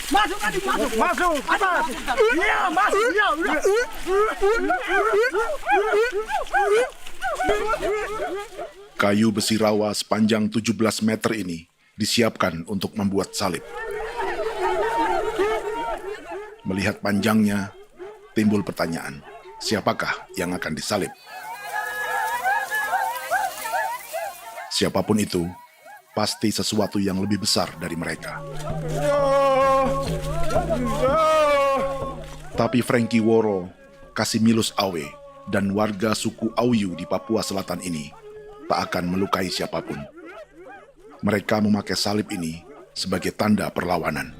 Masuk adik, masuk. Masuk. Iya, masuk. Iya, udah. Kayu besi rawa sepanjang 17 meter ini disiapkan untuk membuat salib. Melihat panjangnya, timbul pertanyaan, siapakah yang akan disalib? Siapapun itu, pasti sesuatu yang lebih besar dari mereka. Tapi Frankie Woro, Casimilus Awe, dan warga suku Auyu di Papua Selatan ini tak akan melukai siapapun. Mereka memakai salib ini sebagai tanda perlawanan.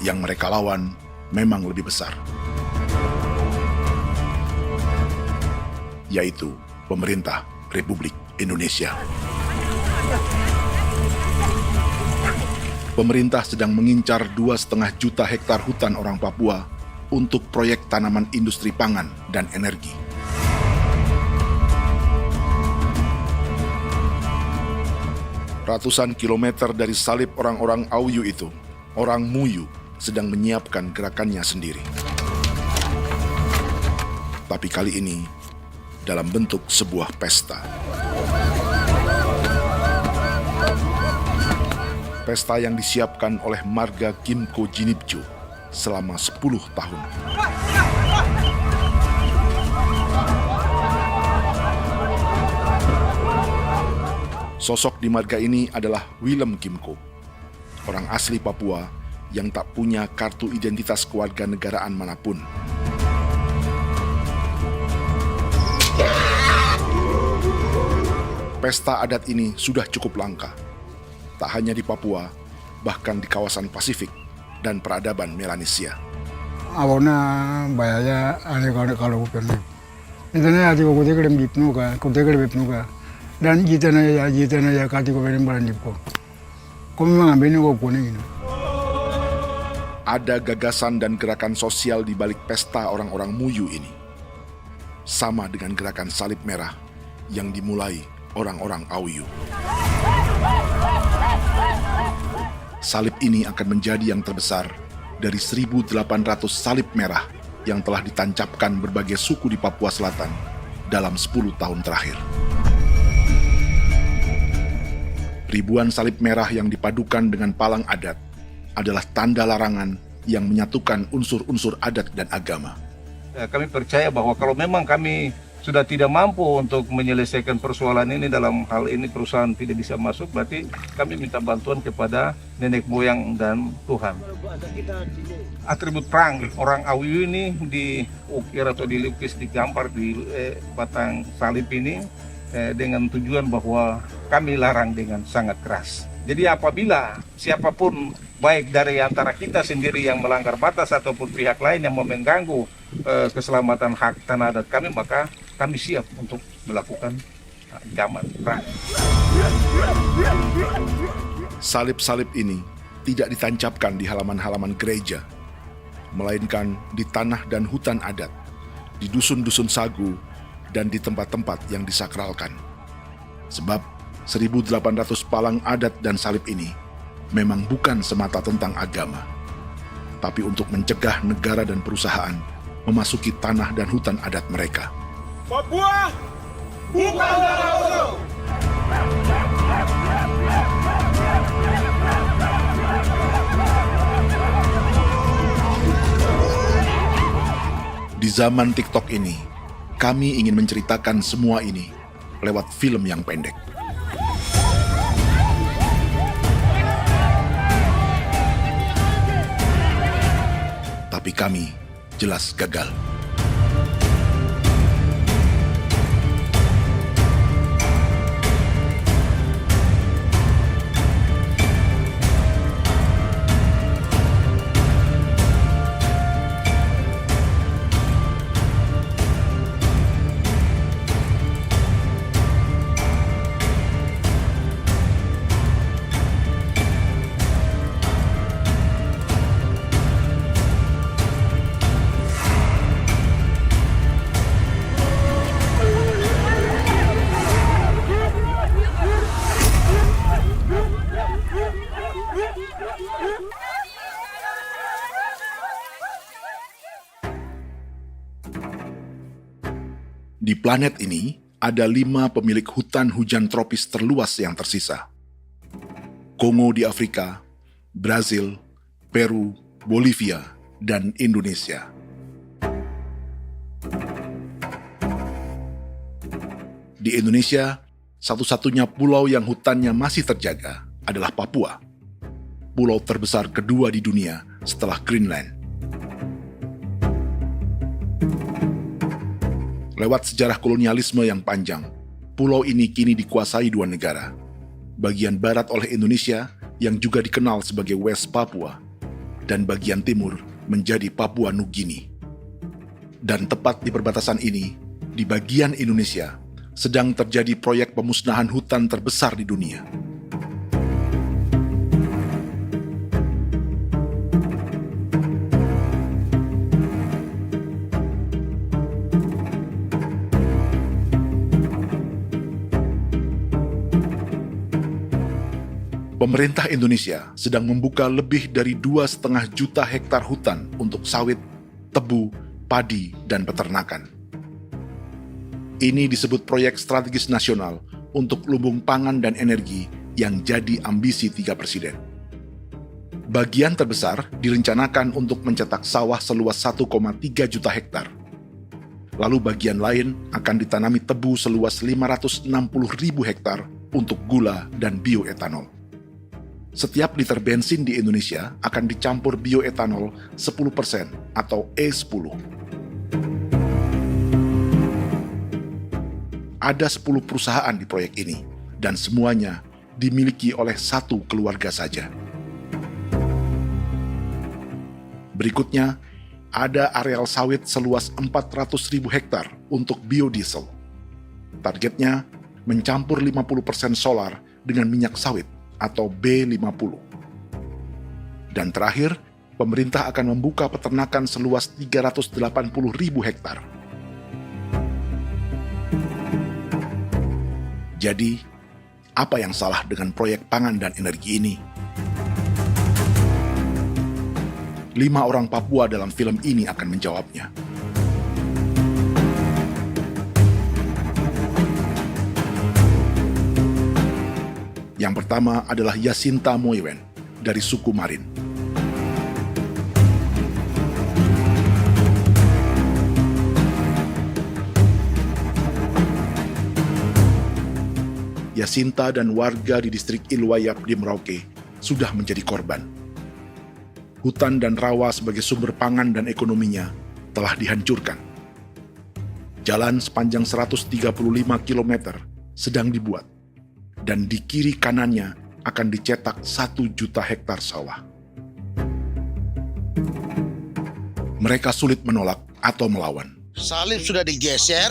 Yang mereka lawan memang lebih besar, yaitu pemerintah Republik Indonesia. Pemerintah sedang mengincar 2,5 juta hektar hutan orang Papua untuk proyek tanaman industri pangan dan energi. Ratusan kilometer dari salib orang-orang Auyu itu, orang Muyu sedang menyiapkan gerakannya sendiri. Tapi kali ini dalam bentuk sebuah pesta. Pesta yang disiapkan oleh marga Kimco Jinipjo selama 10 tahun. Sosok di marga ini adalah Willem Kimco, orang asli Papua yang tak punya kartu identitas kewarganegaraan manapun. Pesta adat ini sudah cukup langka, tak hanya di Papua, bahkan di kawasan Pasifik dan peradaban Melanesia. Awalnya bayarnya aneh kalau bukan. Intinya hati aku tegak bipnuka, aku tegak bipnuka, dan jitana ya kati ko beren baran dipko. Kami mengambil ko kuning ini. Ada gagasan dan gerakan sosial di balik pesta orang-orang Muyu ini. Sama dengan gerakan salib merah yang dimulai orang-orang Auyu. Salib ini akan menjadi yang terbesar dari 1.800 salib merah yang telah ditancapkan berbagai suku di Papua Selatan dalam 10 tahun terakhir. Ribuan salib merah yang dipadukan dengan palang adat adalah tanda larangan yang menyatukan unsur-unsur adat dan agama. Kami percaya bahwa kalau memang kami sudah tidak mampu untuk menyelesaikan persoalan ini, dalam hal ini perusahaan tidak bisa masuk, berarti kami minta bantuan kepada nenek moyang dan Tuhan. Atribut perang orang Auyu ini diukir atau dilukis, digambar di batang salib ini dengan tujuan bahwa kami larang dengan sangat keras. Jadi apabila siapapun, baik dari antara kita sendiri yang melanggar batas ataupun pihak lain yang mengganggu keselamatan hak tanah adat kami, maka kami siap untuk melakukan ancaman perang. Salib-salib ini tidak ditancapkan di halaman-halaman gereja, melainkan di tanah dan hutan adat, di dusun-dusun sagu, dan di tempat-tempat yang disakralkan. Sebab 1.800 palang adat dan salib ini memang bukan semata tentang agama, tapi untuk mencegah negara dan perusahaan memasuki tanah dan hutan adat mereka. Papua bukan tanah kosong. Di zaman TikTok ini, kami ingin menceritakan semua ini lewat film yang pendek. Tapi kami jelas gagal. Di planet ini, ada 5 pemilik hutan hujan tropis terluas yang tersisa. Kongo di Afrika, Brazil, Peru, Bolivia, dan Indonesia. Di Indonesia, satu-satunya pulau yang hutannya masih terjaga adalah Papua, pulau terbesar kedua di dunia setelah Greenland. Lewat sejarah kolonialisme yang panjang, pulau ini kini dikuasai 2 negara. Bagian barat oleh Indonesia yang juga dikenal sebagai West Papua, dan bagian timur menjadi Papua Nugini. Dan tepat di perbatasan ini, di bagian Indonesia, sedang terjadi proyek pemusnahan hutan terbesar di dunia. Pemerintah Indonesia sedang membuka lebih dari 2,5 juta hektar hutan untuk sawit, tebu, padi, dan peternakan. Ini disebut proyek strategis nasional untuk lumbung pangan dan energi yang jadi ambisi 3 presiden. Bagian terbesar direncanakan untuk mencetak sawah seluas 1,3 juta hektar. Lalu bagian lain akan ditanami tebu seluas 560.000 hektar untuk gula dan bioetanol. Setiap liter bensin di Indonesia akan dicampur bioetanol 10% atau E10. Ada 10 perusahaan di proyek ini, dan semuanya dimiliki oleh 1 keluarga saja. Berikutnya, ada areal sawit seluas 400.000 hektar untuk biodiesel. Targetnya mencampur 50% solar dengan minyak sawit atau B50. Dan terakhir, pemerintah akan membuka peternakan seluas 380.000 hektar. Jadi, apa yang salah dengan proyek pangan dan energi ini? 5 orang Papua dalam film ini akan menjawabnya. Yang pertama adalah Yasinta Moiwen dari suku Marin. Yasinta dan warga di distrik Ilwayap di Merauke sudah menjadi korban. Hutan dan rawa sebagai sumber pangan dan ekonominya telah dihancurkan. Jalan sepanjang 135 km sedang dibuat, dan di kiri kanannya akan dicetak 1 juta hektar sawah. Mereka sulit menolak atau melawan. Salib sudah digeser,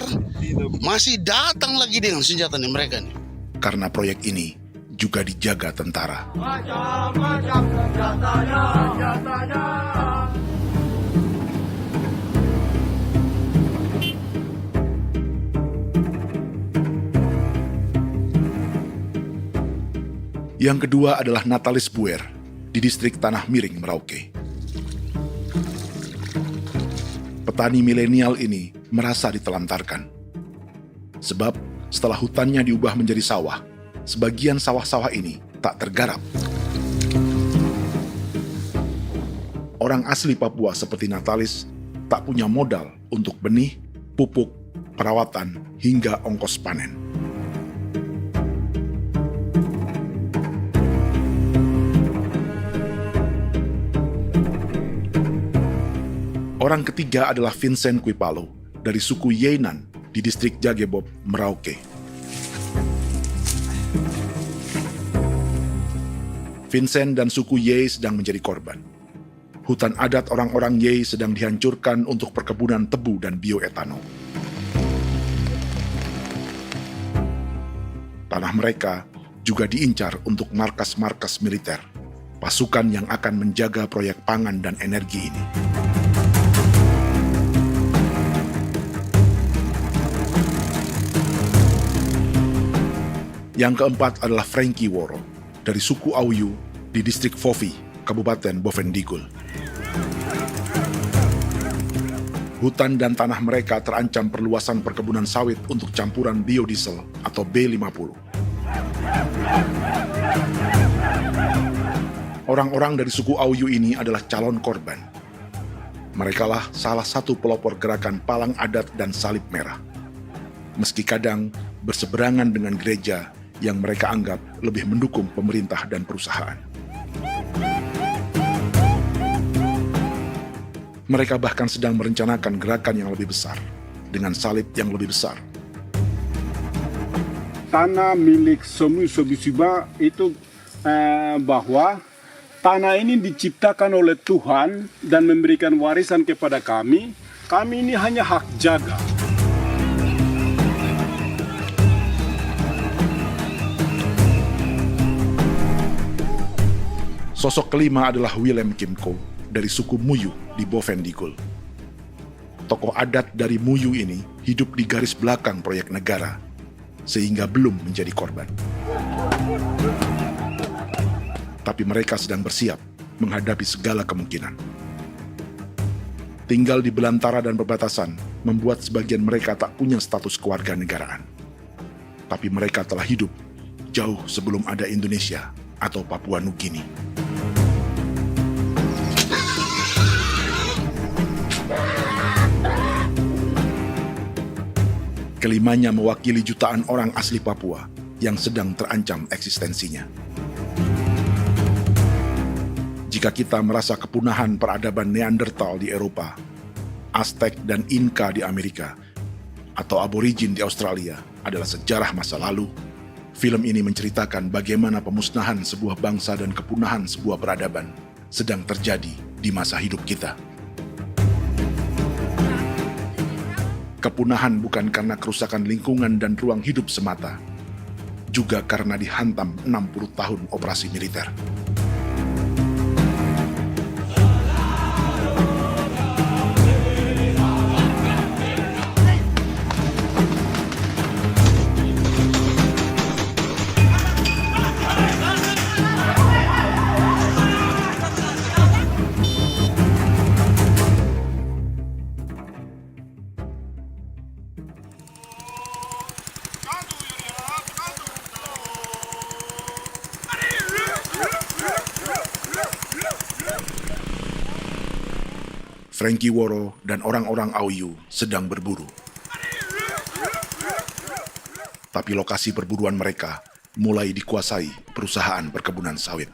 masih datang lagi dengan senjatanya mereka nih. Karena proyek ini juga dijaga tentara. Macam-macam senjatanya. Yang kedua adalah Natalis Buer di distrik Tanah Miring, Merauke. Petani milenial ini merasa ditelantarkan. Sebab setelah hutannya diubah menjadi sawah, sebagian sawah-sawah ini tak tergarap. Orang asli Papua seperti Natalis tak punya modal untuk benih, pupuk, perawatan, hingga ongkos panen. Orang ketiga adalah Vincent Kuipalo dari suku Yenan di distrik Jagebob, Merauke. Vincent dan suku Ye sedang menjadi korban. Hutan adat orang-orang Ye sedang dihancurkan untuk perkebunan tebu dan bioetanol. Tanah mereka juga diincar untuk markas-markas militer, pasukan yang akan menjaga proyek pangan dan energi ini. Yang keempat adalah Frankie Woro dari suku Auyu di distrik Fofi, Kabupaten Bovendigul. Hutan dan tanah mereka terancam perluasan perkebunan sawit untuk campuran biodiesel atau B50. Orang-orang dari suku Auyu ini adalah calon korban. Merekalah salah satu pelopor gerakan Palang Adat dan Salib Merah. Meski kadang berseberangan dengan gereja yang mereka anggap lebih mendukung pemerintah dan perusahaan. Mereka bahkan sedang merencanakan gerakan yang lebih besar, dengan salib yang lebih besar. Tanah milik Somu Sobisiba itu bahwa tanah ini diciptakan oleh Tuhan dan memberikan warisan kepada kami. Kami ini hanya hak jaga. Sosok kelima adalah Willem Kimco dari suku Muyu di Bovendigul. Tokoh adat dari Muyu ini hidup di garis belakang proyek negara, sehingga belum menjadi korban. Tapi mereka sedang bersiap menghadapi segala kemungkinan. Tinggal di belantara dan perbatasan membuat sebagian mereka tak punya status kewarganegaraan. Tapi mereka telah hidup jauh sebelum ada Indonesia atau Papua Nugini. Kelimanya mewakili jutaan orang asli Papua yang sedang terancam eksistensinya. Jika kita merasa kepunahan peradaban Neanderthal di Eropa, Aztec dan Inca di Amerika, atau aborigin di Australia adalah sejarah masa lalu, film ini menceritakan bagaimana pemusnahan sebuah bangsa dan kepunahan sebuah peradaban sedang terjadi di masa hidup kita. Kepunahan bukan karena kerusakan lingkungan dan ruang hidup semata, juga karena dihantam 60 tahun operasi militer. Frankie Woro dan orang-orang Auyu sedang berburu. Tapi lokasi perburuan mereka mulai dikuasai perusahaan perkebunan sawit.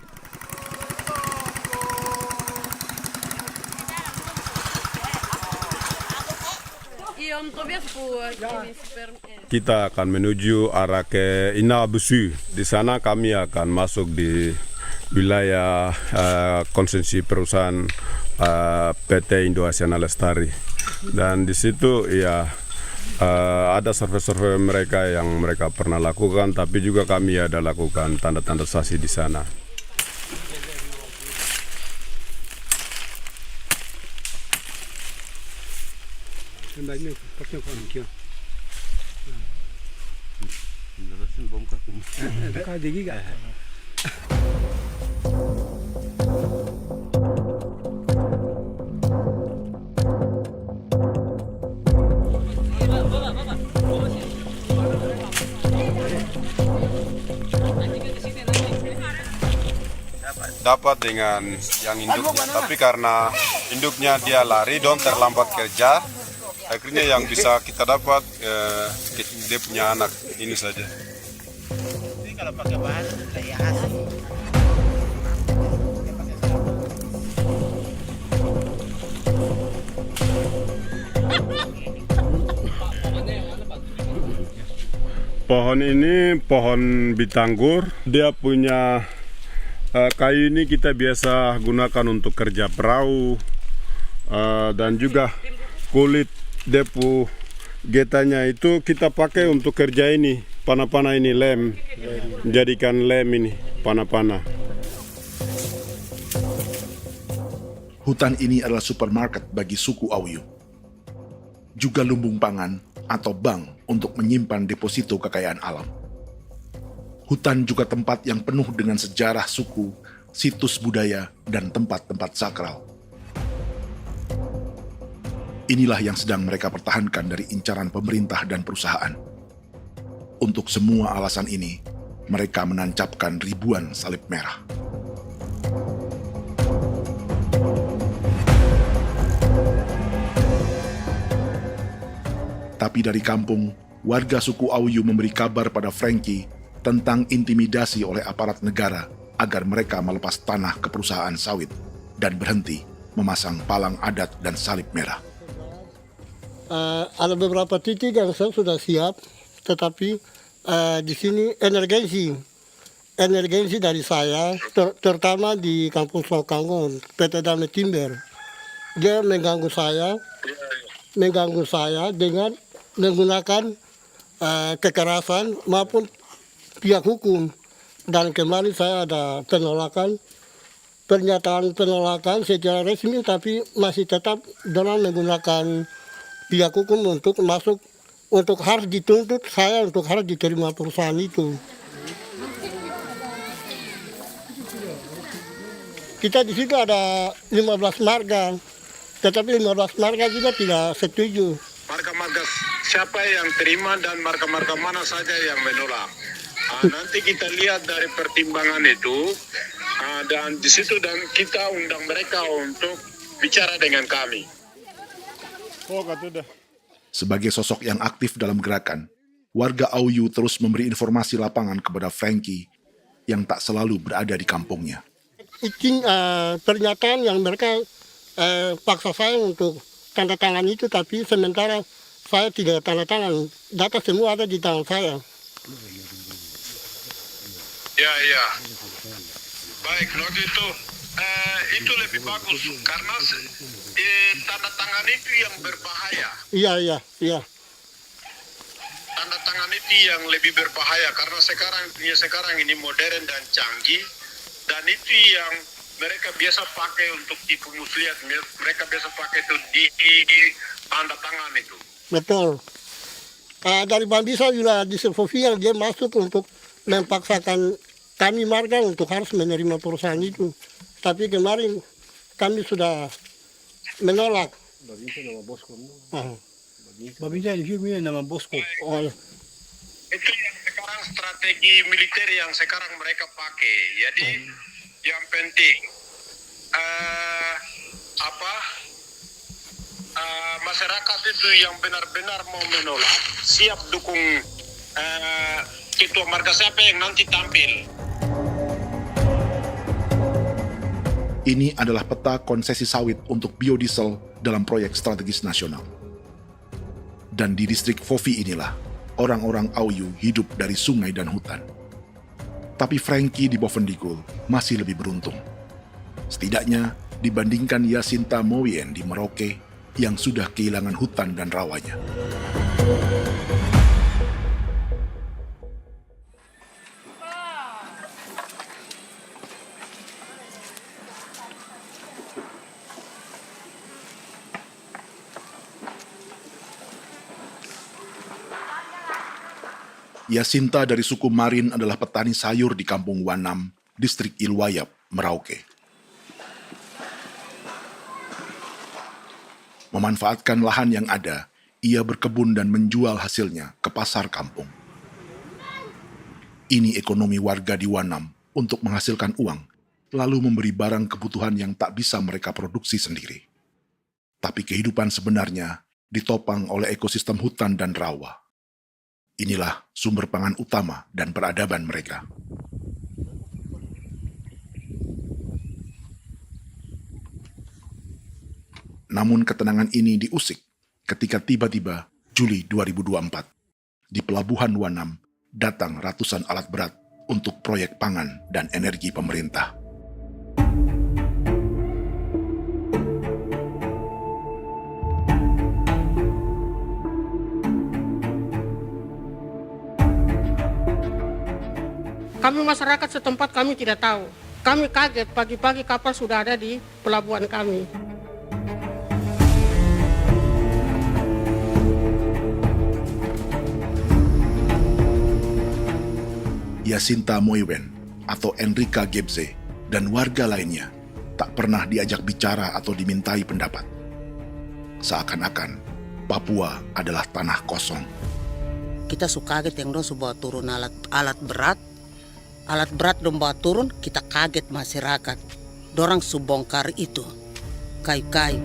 Kita akan menuju arah ke Inabusu. Di sana kami akan masuk di wilayah konsesi perusahaan PT Indo Asiana Lestari, dan di situ ya ada survei-survei mereka yang mereka pernah lakukan, tapi juga kami ada lakukan tanda-tanda saksi di sana. Dapat dengan yang induknya, tapi karena induknya dia lari dan terlambat kerja, akhirnya yang bisa kita dapat dia punya anak ini saja. Ini kalau pakai bahan kayak asli. Pohon ini pohon bitanggur, dia punya kayu ini kita biasa gunakan untuk kerja perahu, dan juga kulit depu getanya itu kita pakai untuk kerja ini, panah-panah ini lem, jadikan lem ini, panah-panah. Hutan ini adalah supermarket bagi suku Auyu. Juga lumbung pangan atau bank untuk menyimpan deposito kekayaan alam. Hutan juga tempat yang penuh dengan sejarah suku, situs budaya, dan tempat-tempat sakral. Inilah yang sedang mereka pertahankan dari incaran pemerintah dan perusahaan. Untuk semua alasan ini, mereka menancapkan ribuan salib merah. Tapi dari kampung, warga suku Auyu memberi kabar pada Frankie tentang intimidasi oleh aparat negara agar mereka melepas tanah ke perusahaan sawit dan berhenti memasang palang adat dan salib merah. Ada beberapa titik yang saya sudah siap, tetapi di sini emergensi dari saya, terutama di Kampung Sokanggon, PT Damai Timber. Dia mengganggu saya dengan menggunakan kekerasan maupun pihak hukum. Dan kemarin saya ada pernyataan penolakan secara resmi, tapi masih tetap dalam menggunakan pihak hukum untuk masuk, untuk harus dituntut saya untuk harus diterima perusahaan itu. Kita di situ ada 15 marga, tetapi 15 marga juga tidak setuju. Marga-marga siapa yang terima dan marga-marga mana saja yang menolak. Nanti kita lihat dari pertimbangan itu, dan di situ dan kita undang mereka untuk bicara dengan kami. Sebagai sosok yang aktif dalam gerakan, warga Auyu terus memberi informasi lapangan kepada Frankie yang tak selalu berada di kampungnya. Izin pernyataan yang mereka paksa saya untuk tanda tangan itu, tapi sementara saya tidak tanda tangan. Data semua ada di tangan saya. Ya. Baik, kalau gitu itu lebih bagus karena tanda tangan itu yang berbahaya. Iya. Tanda tangan itu yang lebih berbahaya karena sekarang ini modern dan canggih, dan itu yang mereka biasa pakai untuk tipu muslihat. Mereka biasa pakai itu di tanda tangan itu. Betul. Dari Bambisa juga di Sofia dia masuk untuk memaksakan kami marga untuk harus menerima perusahaan itu. Tapi kemarin kami sudah menolak. Babinsa di sini nama bosku. Itu yang sekarang strategi militer yang sekarang mereka pakai. Jadi yang penting masyarakat itu yang benar-benar mau menolak siap dukung ketua marga siapa yang nanti tampil. Ini adalah peta konsesi sawit untuk biodiesel dalam proyek strategis nasional. Dan di distrik Fofi inilah orang-orang Auyu hidup dari sungai dan hutan. Tapi Frankie di Bovendigul masih lebih beruntung. Setidaknya dibandingkan Yasinta Mowien di Merauke yang sudah kehilangan hutan dan rawanya. Yasinta dari suku Marin adalah petani sayur di Kampung Wanam, distrik Ilwayap, Merauke. Memanfaatkan lahan yang ada, ia berkebun dan menjual hasilnya ke pasar kampung. Ini ekonomi warga di Wanam untuk menghasilkan uang, lalu memberi barang kebutuhan yang tak bisa mereka produksi sendiri. Tapi kehidupan sebenarnya ditopang oleh ekosistem hutan dan rawa. Inilah sumber pangan utama dan peradaban mereka. Namun ketenangan ini diusik ketika tiba-tiba Juli 2024 di Pelabuhan Wanam datang ratusan alat berat untuk proyek pangan dan energi pemerintah. Kami masyarakat setempat kami tidak tahu. Kami kaget pagi-pagi kapal sudah ada di pelabuhan kami. Yasinta Mowien atau Enrika Gebze dan warga lainnya tak pernah diajak bicara atau dimintai pendapat. Seakan-akan Papua adalah tanah kosong. Kita suka kaget yang dong bawa turun alat berat dong bawa turun, kita kaget masyarakat. Dorang subongkar itu kayu-kayu.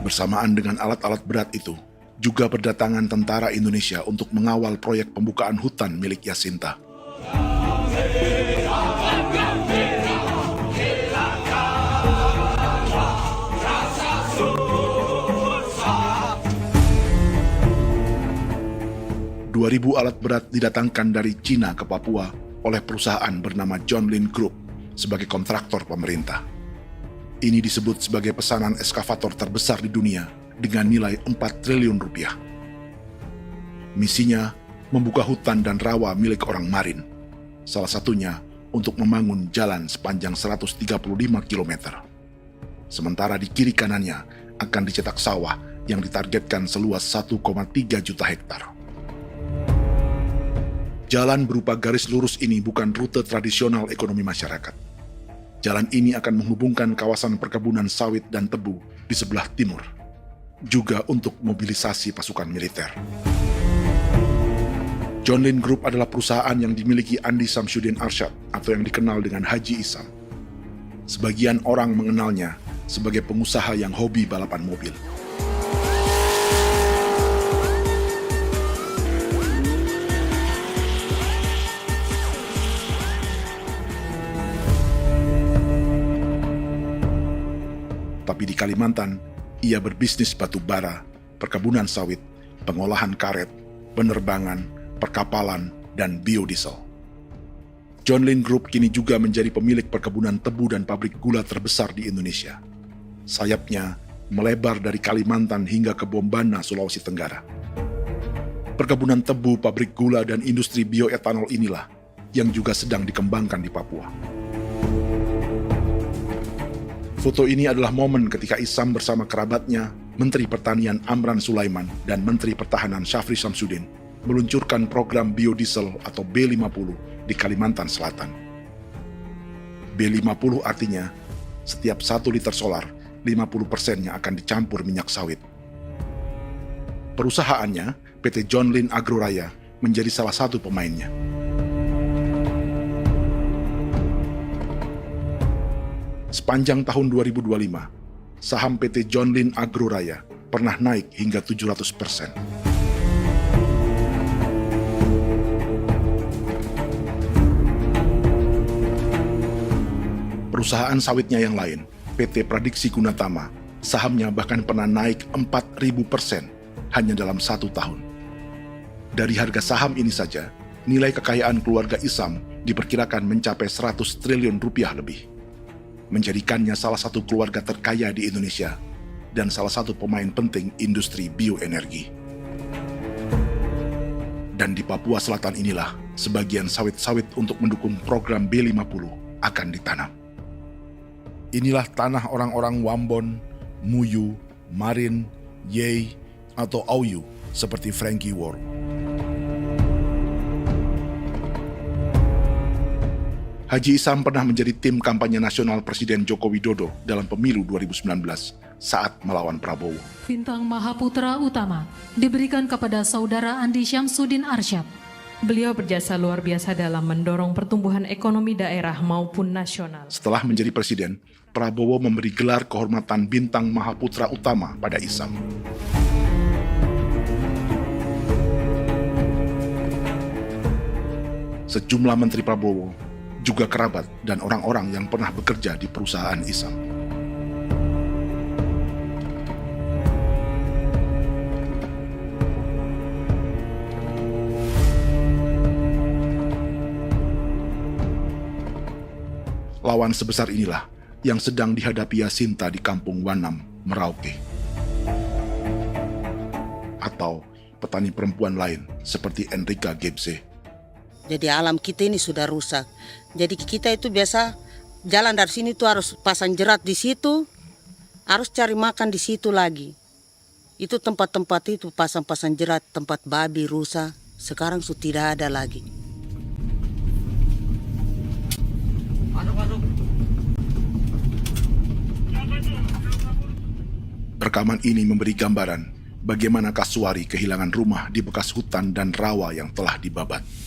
Bersamaan dengan alat-alat berat itu, juga berdatangan tentara Indonesia untuk mengawal proyek pembukaan hutan milik Jacinta. Ribu alat berat didatangkan dari Cina ke Papua oleh perusahaan bernama Jonlin Group sebagai kontraktor pemerintah. Ini disebut sebagai pesanan eskavator terbesar di dunia dengan nilai 4 triliun rupiah. Misinya membuka hutan dan rawa milik orang Marin, salah satunya untuk membangun jalan sepanjang 135 km. Sementara di kiri kanannya akan dicetak sawah yang ditargetkan seluas 1,3 juta hektar. Jalan berupa garis lurus ini bukan rute tradisional ekonomi masyarakat. Jalan ini akan menghubungkan kawasan perkebunan sawit dan tebu di sebelah timur, juga untuk mobilisasi pasukan militer. Jonlin Group adalah perusahaan yang dimiliki Andi Samsudin Arsyad atau yang dikenal dengan Haji Isam. Sebagian orang mengenalnya sebagai pengusaha yang hobi balapan mobil. Tapi di Kalimantan, ia berbisnis batu bara, perkebunan sawit, pengolahan karet, penerbangan, perkapalan, dan biodiesel. Jonlin Group kini juga menjadi pemilik perkebunan tebu dan pabrik gula terbesar di Indonesia. Sayapnya melebar dari Kalimantan hingga ke Bombana, Sulawesi Tenggara. Perkebunan tebu, pabrik gula, dan industri bioetanol inilah yang juga sedang dikembangkan di Papua. Foto ini adalah momen ketika Isam bersama kerabatnya, Menteri Pertanian Amran Sulaiman dan Menteri Pertahanan Syafri Samsudin meluncurkan program biodiesel atau B50 di Kalimantan Selatan. B50 artinya setiap 1 liter solar, 50%-nya akan dicampur minyak sawit. Perusahaannya, PT Jonlin Agroraya, menjadi salah satu pemainnya. Sepanjang tahun 2025, saham PT Jonlin Agroraya pernah naik hingga 700%. Perusahaan sawitnya yang lain, PT Pradiksi Gunatama, sahamnya bahkan pernah naik 4.000% hanya dalam 1 tahun. Dari harga saham ini saja, nilai kekayaan keluarga Isam diperkirakan mencapai 100 triliun rupiah lebih, menjadikannya salah satu keluarga terkaya di Indonesia dan salah satu pemain penting industri bioenergi. Dan di Papua Selatan inilah sebagian sawit-sawit untuk mendukung program B50 akan ditanam. Inilah tanah orang-orang Wambon, Muyu, Marin, Yei, atau Auyu seperti Frankie Ward. Haji Isam pernah menjadi tim kampanye nasional Presiden Joko Widodo dalam pemilu 2019 saat melawan Prabowo. Bintang Mahaputra Utama diberikan kepada Saudara Andi Syamsuddin Arsyad. Beliau berjasa luar biasa dalam mendorong pertumbuhan ekonomi daerah maupun nasional. Setelah menjadi presiden, Prabowo memberi gelar kehormatan Bintang Mahaputra Utama pada Isam. Sejumlah menteri Prabowo, juga kerabat dan orang-orang yang pernah bekerja di perusahaan Isam. Lawan sebesar inilah yang sedang dihadapi Jacinta di kampung Wanam, Merauke. Atau petani perempuan lain seperti Enrika Gebze. Jadi alam kita ini sudah rusak. Jadi kita itu biasa jalan dari sini tuh harus pasang jerat di situ, harus cari makan di situ lagi. Itu tempat-tempat itu pasang-pasang jerat, tempat babi, rusa, sekarang sudah tidak ada lagi. Rekaman ini memberi gambaran bagaimana Kasuari kehilangan rumah di bekas hutan dan rawa yang telah dibabat.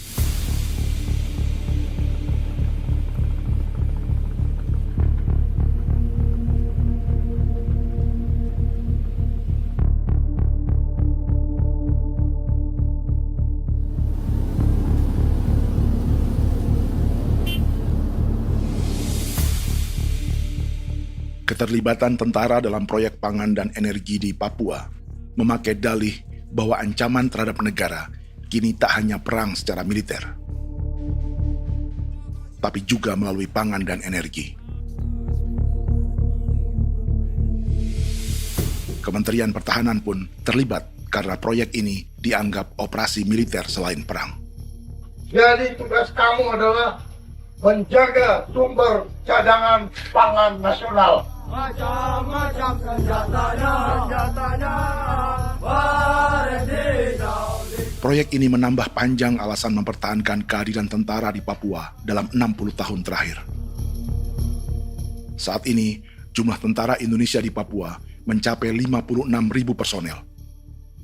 Keterlibatan tentara dalam proyek pangan dan energi di Papua memakai dalih bahwa ancaman terhadap negara kini tak hanya perang secara militer, tapi juga melalui pangan dan energi. Kementerian Pertahanan pun terlibat karena proyek ini dianggap operasi militer selain perang. Jadi tugas kamu adalah menjaga sumber cadangan pangan nasional. Macam-macam senjatanya, Proyek ini menambah panjang alasan mempertahankan kehadiran tentara di Papua dalam 60 tahun terakhir. Saat ini, jumlah tentara Indonesia di Papua mencapai 56.000 personel,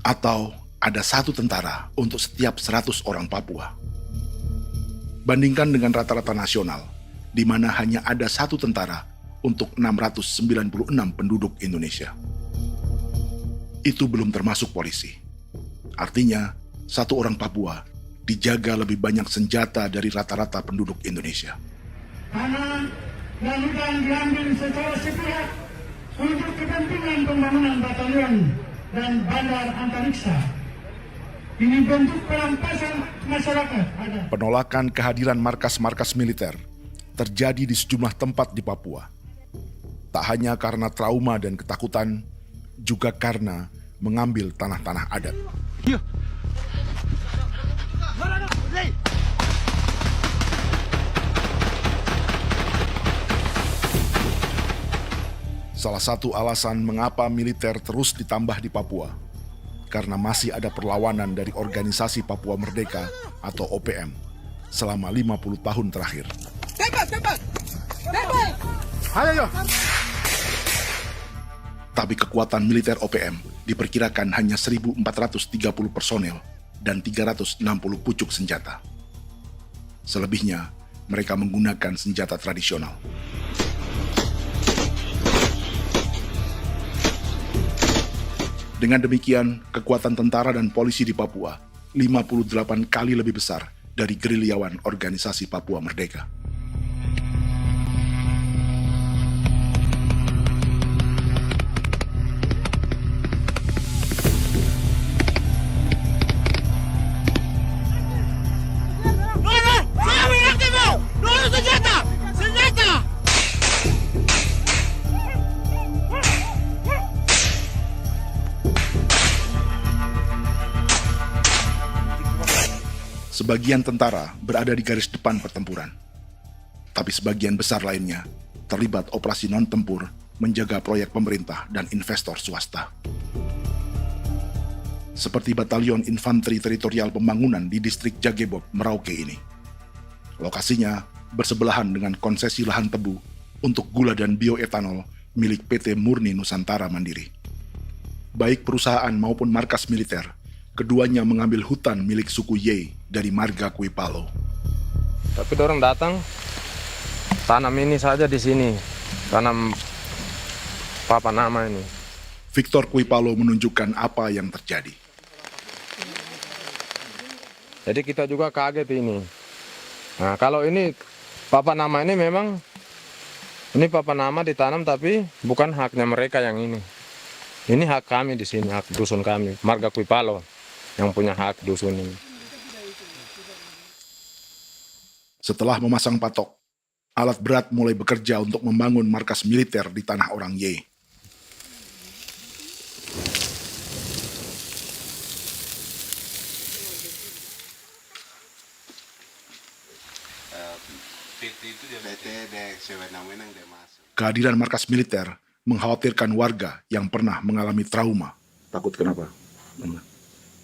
atau ada 1 tentara untuk setiap 100 orang Papua. Bandingkan dengan rata-rata nasional, di mana hanya ada 1 tentara untuk 696 penduduk Indonesia. Itu belum termasuk polisi. Artinya, 1 orang Papua dijaga lebih banyak senjata dari rata-rata penduduk Indonesia. Tanah dan hutan diambil secara sepihak untuk kepentingan pembangunan batalion dan bandar antariksa. Ini bentuk perampasan masyarakat. Penolakan kehadiran markas-markas militer terjadi di sejumlah tempat di Papua. Tak hanya karena trauma dan ketakutan, juga karena mengambil tanah-tanah adat. Salah satu alasan mengapa militer terus ditambah di Papua, karena masih ada perlawanan dari Organisasi Papua Merdeka atau OPM selama 50 tahun terakhir. Ayo. Tapi kekuatan militer OPM diperkirakan hanya 1.430 personel dan 360 pucuk senjata. Selebihnya, mereka menggunakan senjata tradisional. Dengan demikian, kekuatan tentara dan polisi di Papua 58 kali lebih besar dari gerilyawan Organisasi Papua Merdeka. Sebagian tentara berada di garis depan pertempuran, tapi sebagian besar lainnya terlibat operasi non-tempur menjaga proyek pemerintah dan investor swasta. Seperti Batalion Infanteri Teritorial Pembangunan di distrik Jagebob, Merauke ini. Lokasinya bersebelahan dengan konsesi lahan tebu untuk gula dan bioetanol milik PT Murni Nusantara Mandiri. Baik perusahaan maupun markas militer, keduanya mengambil hutan milik suku Ye dari marga Kuipalo. Tapi orang datang tanam ini saja di sini, tanam papan nama ini. Victor Kuipalo menunjukkan apa yang terjadi. Jadi kita juga kaget ini. Nah, kalau ini papan nama ini memang ini papan nama ditanam tapi bukan haknya mereka yang ini. Ini hak kami di sini, hak dusun kami, marga Kuipalo yang punya hak dusun ini. Setelah memasang patok, alat berat mulai bekerja untuk membangun markas militer di tanah orang Ye. Kehadiran markas militer mengkhawatirkan warga yang pernah mengalami trauma. Takut kenapa?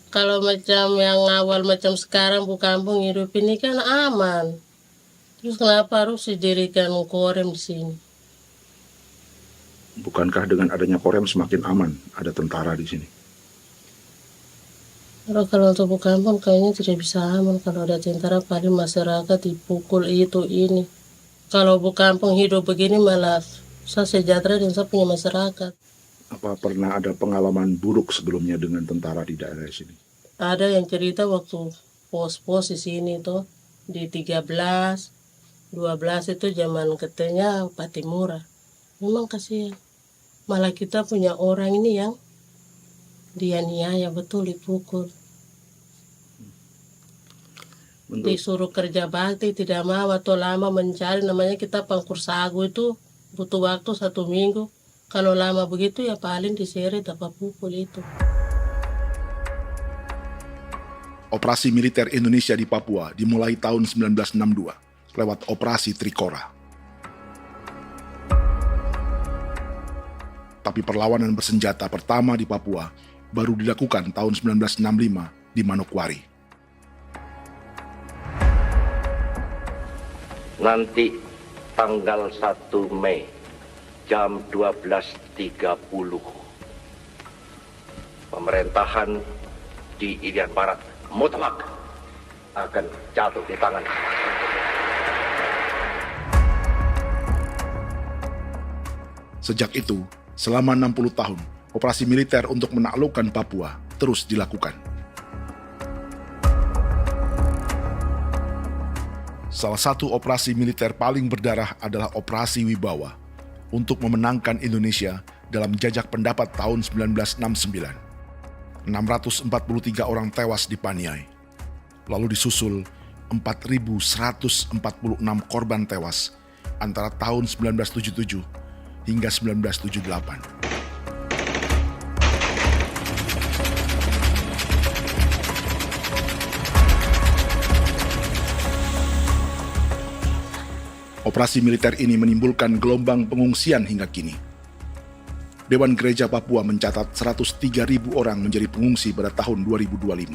Kalau macam yang awal macam sekarang bu kampung hidup ini kan aman. Terus kenapa harus didirikan korem di sini? Bukankah dengan adanya Korem semakin aman ada tentara di sini? Kalau untuk kampung kayaknya tidak bisa aman kalau ada tentara, paling masyarakat dipukul itu ini. Kalau kampung hidup begini malah saya sejahtera dan saya punya masyarakat. Apa pernah ada pengalaman buruk sebelumnya dengan tentara di daerah sini? Ada yang cerita waktu pos-pos di sini tuh di 13, 12 itu zaman katanya Patimura. Memang kasihan. Malah kita punya orang ini yang dianiaya betul, dipukul. Disuruh kerja bakti tidak mau atau lama mencari, namanya kita pangkur sagu itu butuh waktu 1 minggu. Kalau lama begitu ya paling diseret apa pukul itu. Operasi militer Indonesia di Papua dimulai tahun 1962 lewat Operasi Trikora. Tapi perlawanan bersenjata pertama di Papua baru dilakukan tahun 1965 di Manokwari. Nanti tanggal 1 Mei jam 12.30 pemerintahan di Irian Barat mutlak akan jatuh di tangan. Sejak itu, selama 60 tahun, operasi militer untuk menaklukkan Papua terus dilakukan. Salah satu operasi militer paling berdarah adalah Operasi Wibawa untuk memenangkan Indonesia dalam jajak pendapat tahun 1969. 643 orang tewas di Paniai. Lalu disusul 4.146 korban tewas antara tahun 1977 hingga 1978. Operasi militer ini menimbulkan gelombang pengungsian hingga kini. Dewan Gereja Papua mencatat 103.000 orang menjadi pengungsi pada tahun 2025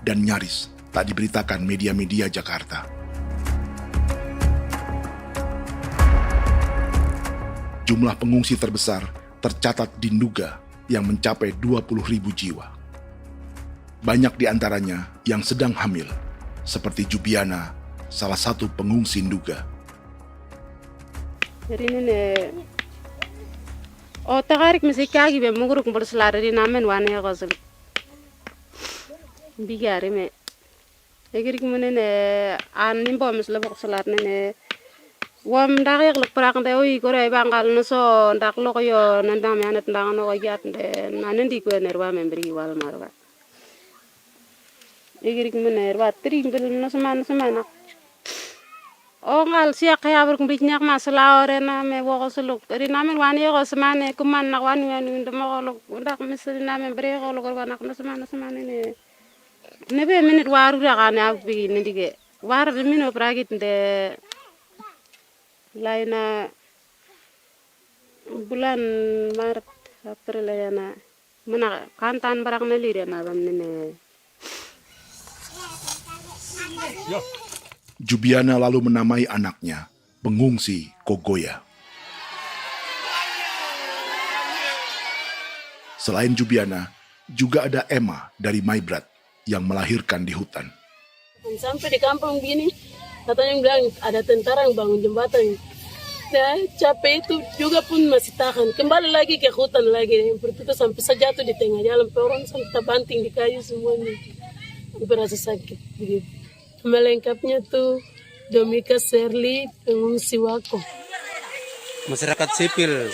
dan nyaris tak diberitakan media-media Jakarta. Jumlah pengungsi terbesar tercatat di Nduga yang mencapai 20.000 jiwa. Banyak di antaranya yang sedang hamil, seperti Jubiana, salah satu pengungsi Nduga. Otakarik mesikagi be muguruk berselari namen wane gosel bigari me egirik munene an nimbo mesle berselar nene wam darik lek prak de oi gore bangal no so ndak lo yo nandam yanet ndang no yat de nanen di ko nerwa membri wal marwa egirik munene wa tri bel no semana o ngal siak ya ber kumbik nyak masala orena me wo sulu rina men wani go semane kuman nak wani wani ndemo lo ndak misalina me bre go lo nak no semane ne be minute waru ra kana bi ni dige war de mino pragit de laina bulan maret april yana mana kantan barang na lire na bam ne Jubiana lalu menamai anaknya pengungsi Kogoya. Selain Jubiana, juga ada Emma dari Maibrat yang melahirkan di hutan. Sampai di kampung gini, katanya bilang ada tentara yang bangun jembatan. Nah, capek itu juga pun masih tahan. Kembali lagi ke hutan lagi. Itu sampai saya jatuh di tengah jalan. Orang sampai terbanting di kayu semuanya. Berasa sakit begitu. Melengkapnya tuh Domika Serli, pengungsi Wako. Masyarakat sipil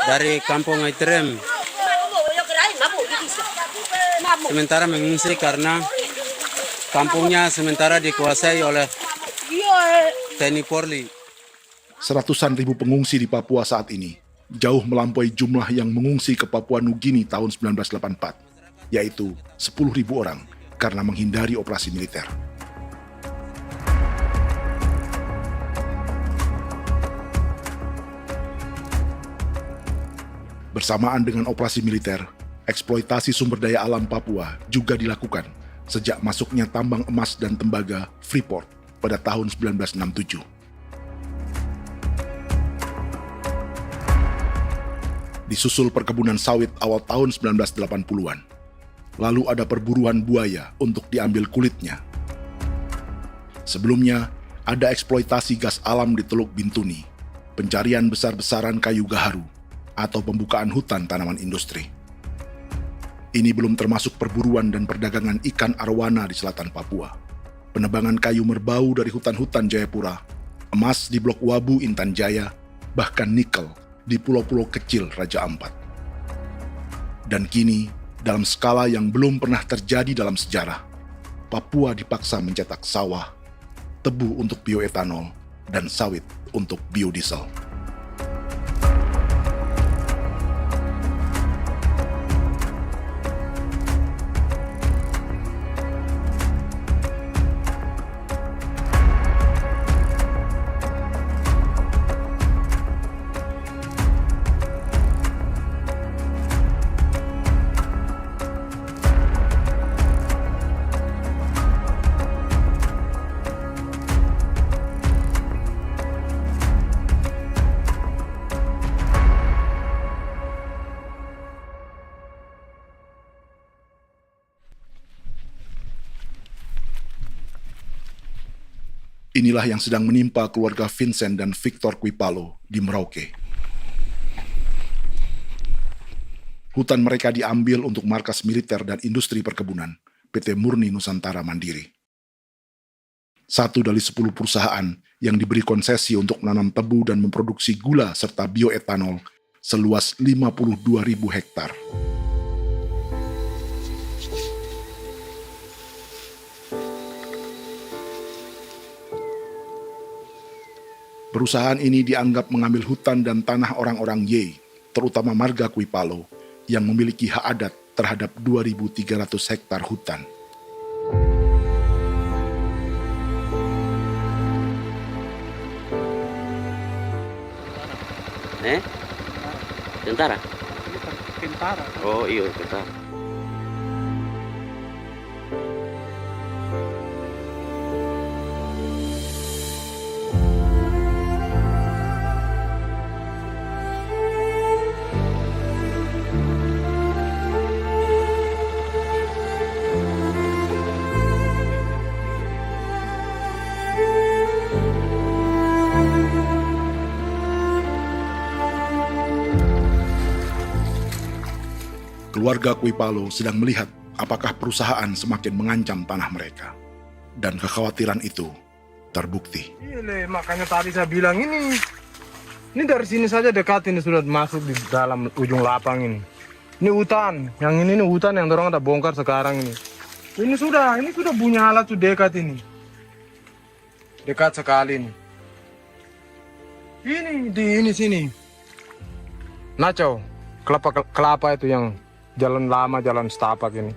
dari Kampung Aitrem sementara mengungsi karena kampungnya sementara dikuasai oleh TNI Polri. Seratusan ribu pengungsi di Papua saat ini jauh melampaui jumlah yang mengungsi ke Papua Nugini tahun 1984, yaitu 10.000 orang karena menghindari operasi militer. Bersamaan dengan operasi militer, eksploitasi sumber daya alam Papua juga dilakukan sejak masuknya tambang emas dan tembaga Freeport pada tahun 1967. Disusul perkebunan sawit awal tahun 1980-an. Lalu ada perburuan buaya untuk diambil kulitnya. Sebelumnya, ada eksploitasi gas alam di Teluk Bintuni, pencarian besar-besaran kayu gaharu, atau pembukaan hutan tanaman industri. Ini belum termasuk perburuan dan perdagangan ikan arwana di selatan Papua, penebangan kayu merbau dari hutan-hutan Jayapura, emas di Blok Wabu Intan Jaya, bahkan nikel di pulau-pulau kecil Raja Ampat. Dan kini, dalam skala yang belum pernah terjadi dalam sejarah, Papua dipaksa mencetak sawah, tebu untuk bioetanol, dan sawit untuk biodiesel. Inilah yang sedang menimpa keluarga Vincent dan Victor Kuipalo di Merauke. Hutan mereka diambil untuk markas militer dan industri perkebunan, PT Murni Nusantara Mandiri. 1 dari 10 perusahaan yang diberi konsesi untuk menanam tebu dan memproduksi gula serta bioetanol seluas 52.000 hektar. Perusahaan ini dianggap mengambil hutan dan tanah orang-orang Ye, terutama marga Kuipalo, yang memiliki hak adat terhadap 2.300 hektar hutan. Tentara? Tentara. Oh iya, tentara. Keluarga Kuipalo sedang melihat apakah perusahaan semakin mengancam tanah mereka. Dan kekhawatiran itu terbukti. Iya, makanya tadi saya bilang ini dari sini saja dekat ini sudah masuk di dalam ujung lapang ini. Ini hutan, yang ini hutan yang dorong ada bongkar sekarang ini. Ini sudah punya alat sudah dekat ini. Dekat sekali ini. Ini di sini. Nacau, kelapa itu yang jalan lama, jalan setapak ini.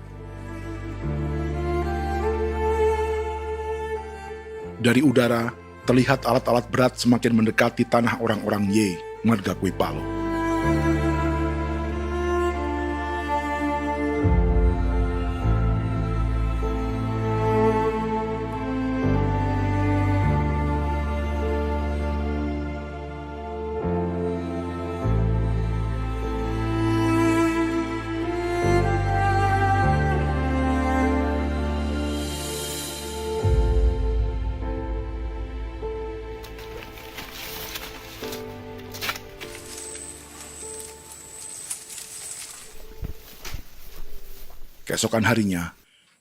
Dari udara, terlihat alat-alat berat semakin mendekati tanah orang-orang Ye, marga Kuipalo. Keesokan harinya,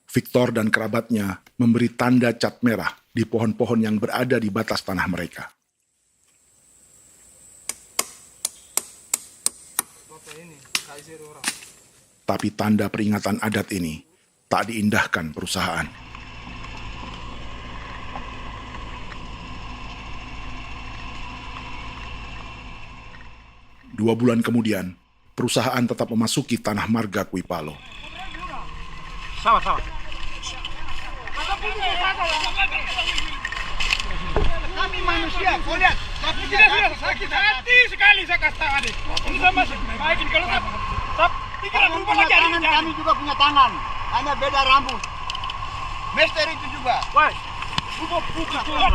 Victor dan kerabatnya memberi tanda cat merah di pohon-pohon yang berada di batas tanah mereka. Tapi tanda peringatan adat ini tak diindahkan perusahaan. Dua bulan kemudian, perusahaan tetap memasuki tanah marga Kuipalo. Sama-sama. Kami manusia, kau lihat. Tapi sudah sakit hati sekali saya kasih tahu adik. Ini sama baik ini kalau pikiran berubah lagi hari ini. Kami juga punya tangan, hanya beda rambut. Mister itu juga. Woi, buka. Sudah.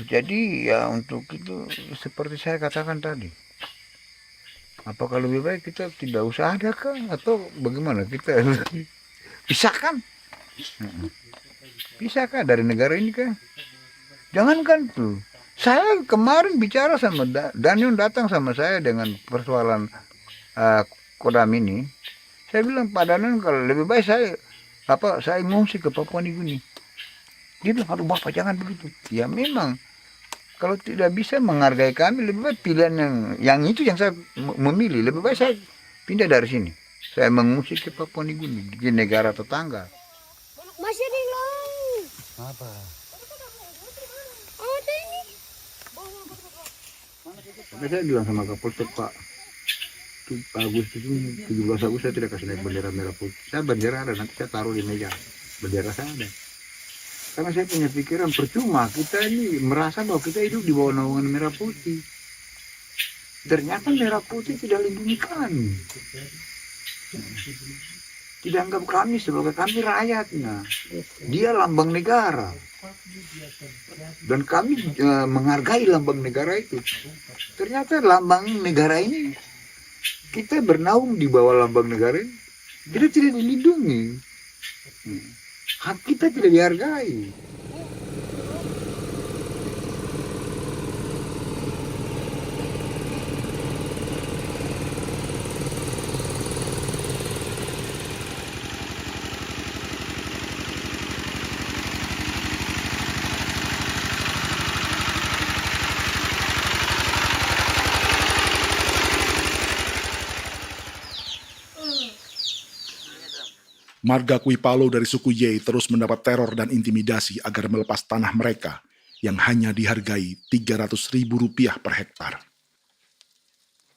Jadi ya untuk itu seperti saya katakan tadi, apakah lebih baik kita tidak usah ada kah atau bagaimana, kita pisahkan, pisahkan dari negara ini kah? Jangankan tuh, saya kemarin bicara sama Daniel, datang sama saya dengan persoalan Kodam ini. Saya bilang, Pak Daniel, kalau lebih baik saya ngungsi ke Papua Nugini. Dia bilang, aduh Bapak jangan begitu. Ya memang, kalau tidak bisa menghargai kami, lebih baik pilihan yang itu yang saya memilih. Lebih baik saya pindah dari sini. Saya mengungsi ke Papua Nugini, di negara tetangga. Masih di long. Apa? Ada ini. Saya bilang sama Kapolsek, Pak, Agustus ini 17 Agustus saya tidak kasih naik bendera merah putih. Saya bendera ada, nanti saya taruh di meja. Bendera saya ada. Karena saya punya pikiran percuma kita ini merasa bahwa kita hidup di bawah naungan merah putih. Ternyata merah putih tidak lindungi kami. Tidak anggap kami sebagai kami rakyatnya. Dia lambang negara. Dan kami menghargai lambang negara itu. Ternyata lambang negara ini, kita bernaung di bawah lambang negara ini, kita tidak dilindungi. Hak kita tidak dihargai. Marga Kuipalo dari suku Ye terus mendapat teror dan intimidasi agar melepas tanah mereka yang hanya dihargai Rp300.000 per hektar.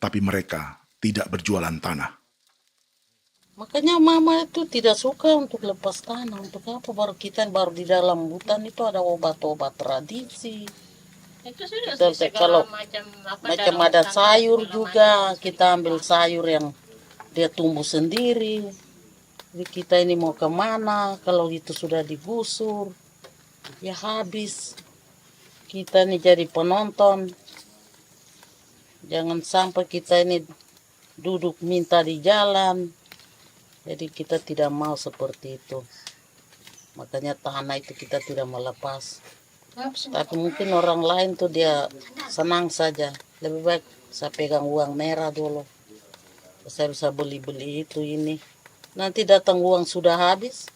Tapi mereka tidak berjualan tanah. Makanya mama itu tidak suka untuk lepas tanah. Untuk apa? Baru di dalam hutan itu ada obat-obat tradisi. Itu sudah Kalau macam ada sayur juga, kita ambil sayur yang dia tumbuh sendiri. Jadi kita ini mau kemana, kalau itu sudah digusur, ya habis. Kita ini jadi penonton. Jangan sampai kita ini duduk minta di jalan. Jadi kita tidak mau seperti itu. Makanya tanah itu kita tidak melepas. Tapi mungkin orang lain tuh dia senang saja. Lebih baik saya pegang uang merah dulu. Saya bisa beli-beli itu ini. Nanti datang uang sudah habis,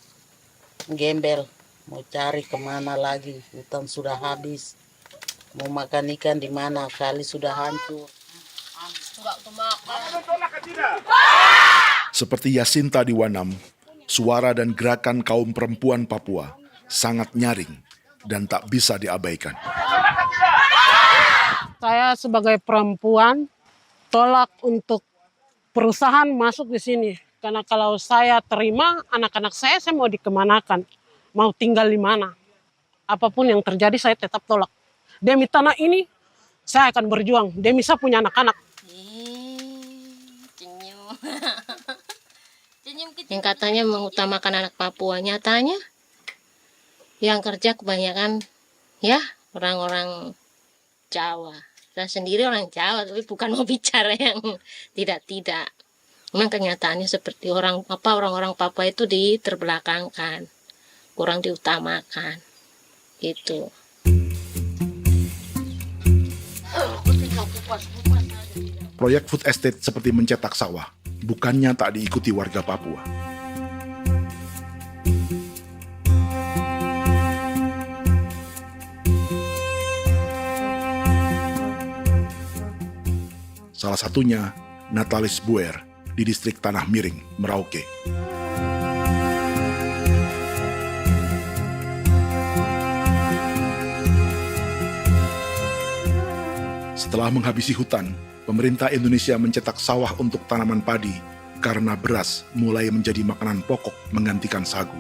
gembel, mau cari kemana lagi, hutan sudah habis, mau makan ikan di mana, kali sudah hancur. Seperti Yasinta di Wanam, suara dan gerakan kaum perempuan Papua sangat nyaring dan tak bisa diabaikan. Saya sebagai perempuan tolak untuk perusahaan masuk di sini. Karena kalau saya terima anak-anak saya mau dikemanakan, mau tinggal di mana. Apapun yang terjadi saya tetap tolak. Demi tanah ini saya akan berjuang, demi saya punya anak-anak. Yang katanya mengutamakan anak Papua, nyatanya yang kerja kebanyakan ya orang-orang Jawa. Saya sendiri orang Jawa, tapi bukan mau bicara yang tidak-tidak. Memang kenyataannya seperti orang-orang Papua itu diterbelakangkan, kurang diutamakan, gitu. Proyek food estate seperti mencetak sawah, bukannya tak diikuti warga Papua. Salah satunya Natalis Buer di distrik Tanah Miring, Merauke. Setelah menghabisi hutan, pemerintah Indonesia mencetak sawah untuk tanaman padi karena beras mulai menjadi makanan pokok menggantikan sagu.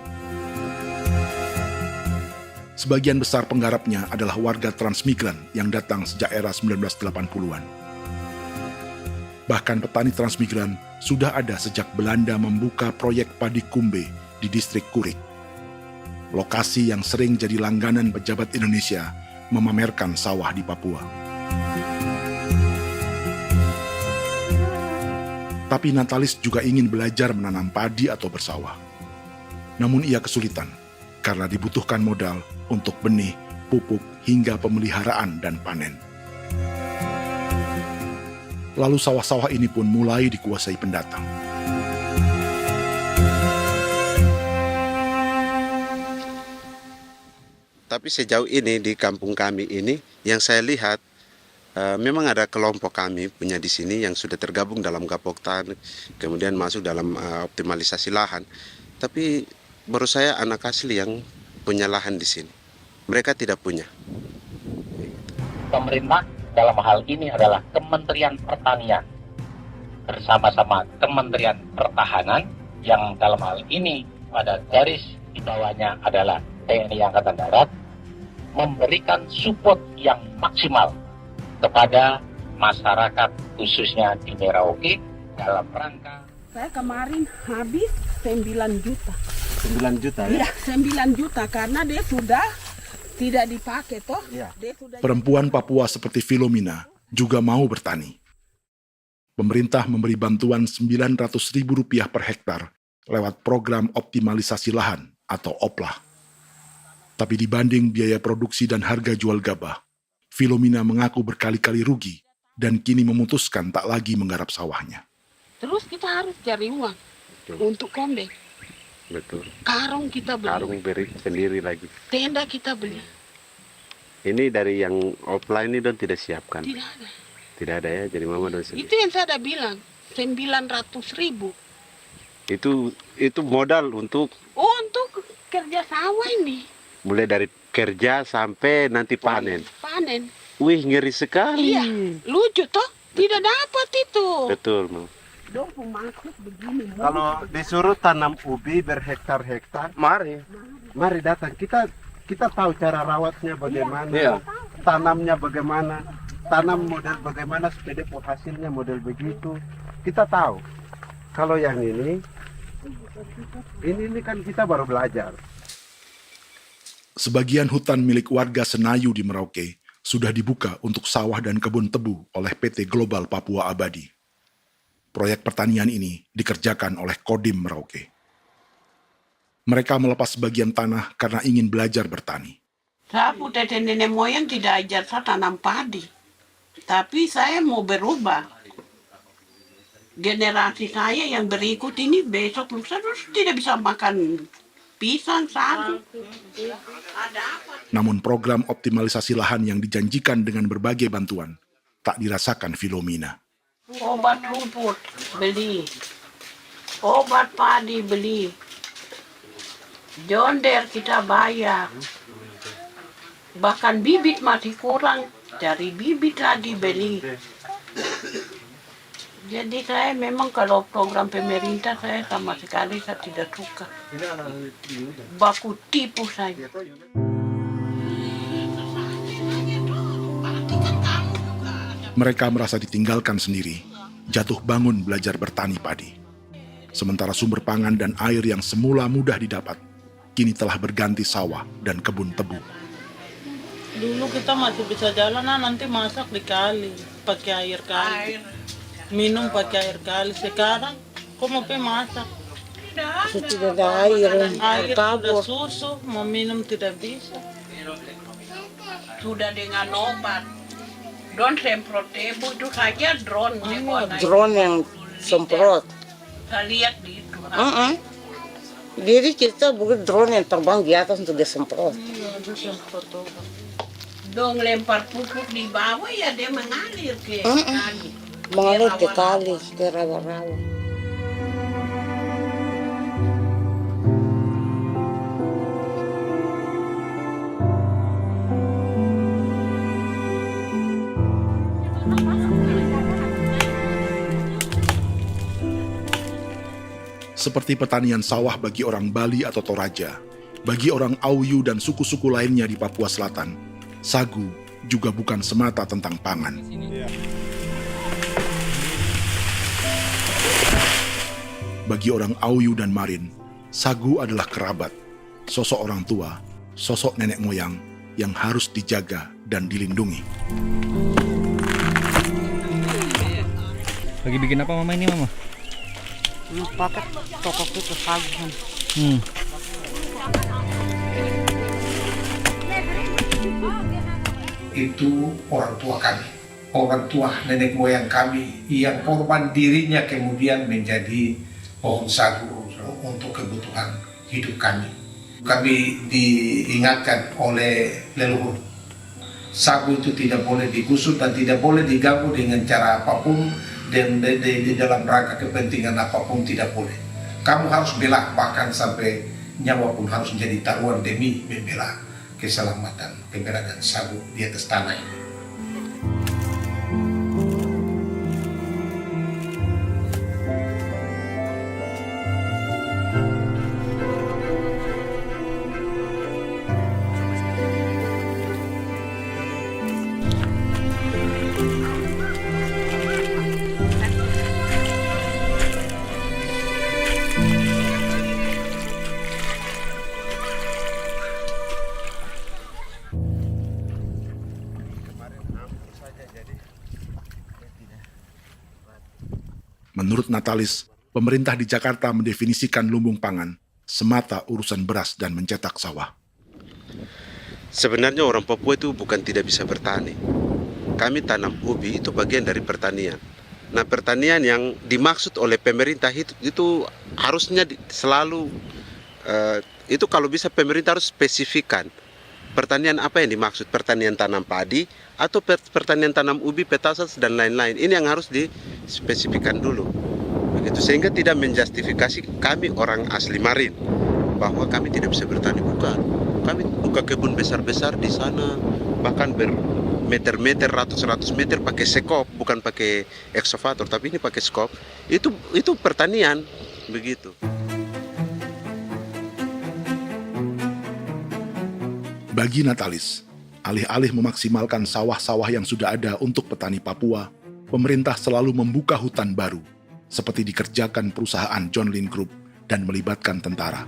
Sebagian besar penggarapnya adalah warga transmigran yang datang sejak era 1980-an. Bahkan petani transmigran sudah ada sejak Belanda membuka proyek padi kumbe di distrik Kurik. Lokasi yang sering jadi langganan pejabat Indonesia memamerkan sawah di Papua. Tapi Natalis juga ingin belajar menanam padi atau bersawah. Namun ia kesulitan karena dibutuhkan modal untuk benih, pupuk, hingga pemeliharaan dan panen. Lalu sawah-sawah ini pun mulai dikuasai pendatang. Tapi sejauh ini di kampung kami ini yang saya lihat memang ada kelompok kami punya di sini yang sudah tergabung dalam Gapoktan, kemudian masuk dalam optimalisasi lahan. Tapi baru saya anak asli yang punya lahan di sini. Mereka tidak punya. Pemerintah dalam hal ini adalah Kementerian Pertanian bersama-sama Kementerian Pertahanan yang dalam hal ini pada garis di bawahnya adalah TNI Angkatan Darat memberikan support yang maksimal kepada masyarakat khususnya di Merauke dalam rangka. Saya kemarin habis 9 juta. 9 juta ya? Iya, 9 juta karena dia sudah tidak dipakai toh. Ya. Perempuan Papua seperti Filomena juga mau bertani. Pemerintah memberi bantuan Rp900.000 per hektar lewat program optimalisasi lahan atau OPLA. Tapi dibanding biaya produksi dan harga jual gabah, Filomena mengaku berkali-kali rugi dan kini memutuskan tak lagi menggarap sawahnya. Terus kita harus cari uang untuk kombek. Betul. Karung kita beli. Karung beri sendiri lagi. Tenda kita beli. Ini dari yang offline ini don tidak siapkan. Tidak ada. Tidak ada ya, jadi mama don sendiri. Itu yang saya ada bilang, 900.000. Itu modal untuk kerja sawah ini. Mulai dari kerja sampai nanti panen. Panen. Wih, ngeri sekali. Iya, lucu toh? Tidak dapat itu. Betul, Mam. Dong masuk begini. Kalau disuruh tanam ubi berhektar-hektar, mari datang. Kita tahu cara rawatnya bagaimana, iya. Tanamnya bagaimana, tanam model bagaimana supaya hasilnya model begitu. Kita tahu. Kalau yang ini kan kita baru belajar. Sebagian hutan milik warga Senayu di Merauke sudah dibuka untuk sawah dan kebun tebu oleh PT Global Papua Abadi. Proyek pertanian ini dikerjakan oleh Kodim Merauke. Mereka melepas sebagian tanah karena ingin belajar bertani. Saya tete nenek moyang tidak ajar saya tanam padi. Tapi saya mau berubah. Generasi saya yang berikut ini besok lusa tidak bisa makan pisang, sagu. Namun program optimalisasi lahan yang dijanjikan dengan berbagai bantuan tak dirasakan Filomena. Obat rumput beli, obat padi beli, jonder kita bayar, bahkan bibit masih kurang, cari bibit lagi beli. Jadi saya memang kalau program pemerintah saya sama sekali saya tidak suka. Baku tipu saya. Mereka merasa ditinggalkan sendiri, jatuh bangun belajar bertani padi. Sementara sumber pangan dan air yang semula mudah didapat, kini telah berganti sawah dan kebun tebu. Dulu kita masih bisa jalan, nanti masak di kali, pakai air kali. Minum pakai air kali. Sekarang kok mau masak? Tidak ada air. Air sudah susu, mau minum tidak bisa. Sudah dengan obat. Don semprot tebu itu saja drone. Drone yang semprot. Saya lihat di itu. Jadi kita bukan drone yang terbang di atas untuk disemprot. Dong lempar pupuk di bawah ya dia mengalir ke kali. Mengalir ke kali, ke rawa-rawa. Seperti pertanian sawah bagi orang Bali atau Toraja, bagi orang Auyu dan suku-suku lainnya di Papua Selatan, sagu juga bukan semata tentang pangan. Bagi orang Auyu dan Marin, sagu adalah kerabat, sosok orang tua, sosok nenek moyang yang harus dijaga dan dilindungi. Lagi bikin apa mama ini mama? Pakai tokok itu sagu. Itu orang tua kami, orang tua nenek moyang kami yang korban dirinya kemudian menjadi pohon sagu untuk kebutuhan hidup kami. Kami diingatkan oleh leluhur, sagu itu tidak boleh digusur dan tidak boleh diganggu dengan cara apapun, dan di dalam rangka kepentingan apapun tidak boleh. Kamu harus bela, bahkan sampai nyawa pun harus menjadi taruhan demi membela keselamatan keberadaan sagu di atas tanah ini. Menurut Natalis, pemerintah di Jakarta mendefinisikan lumbung pangan semata urusan beras dan mencetak sawah. Sebenarnya orang Papua itu bukan tidak bisa bertani. Kami tanam ubi itu bagian dari pertanian. Nah, pertanian yang dimaksud oleh pemerintah itu harusnya selalu, itu kalau bisa pemerintah harus spesifikkan. Pertanian apa yang dimaksud? Pertanian tanam padi atau pertanian tanam ubi, petasan dan lain-lain. Ini yang harus dispesifikkan dulu. Begitu, sehingga tidak menjustifikasi kami orang asli Marin bahwa kami tidak bisa bertani. Bukan. Kami buka kebun besar-besar di sana, bahkan bermeter-meter, ratus-ratus meter pakai sekop, bukan pakai ekskavator, tapi ini pakai skop. Itu pertanian, begitu. Bagi Natalis, alih-alih memaksimalkan sawah-sawah yang sudah ada untuk petani Papua, pemerintah selalu membuka hutan baru, seperti dikerjakan perusahaan John Lynn Group dan melibatkan tentara.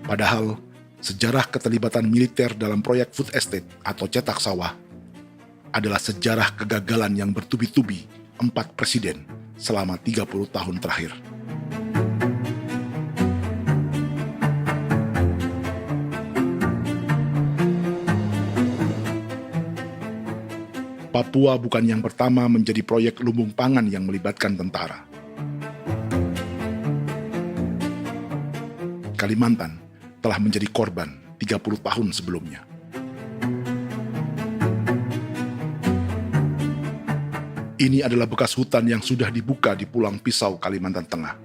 Padahal, sejarah keterlibatan militer dalam proyek food estate atau cetak sawah adalah sejarah kegagalan yang bertubi-tubi 4 presiden selama 30 tahun terakhir. Papua bukan yang pertama menjadi proyek lumbung pangan yang melibatkan tentara. Kalimantan telah menjadi korban 30 tahun sebelumnya. Ini adalah bekas hutan yang sudah dibuka di Pulang Pisau, Kalimantan Tengah.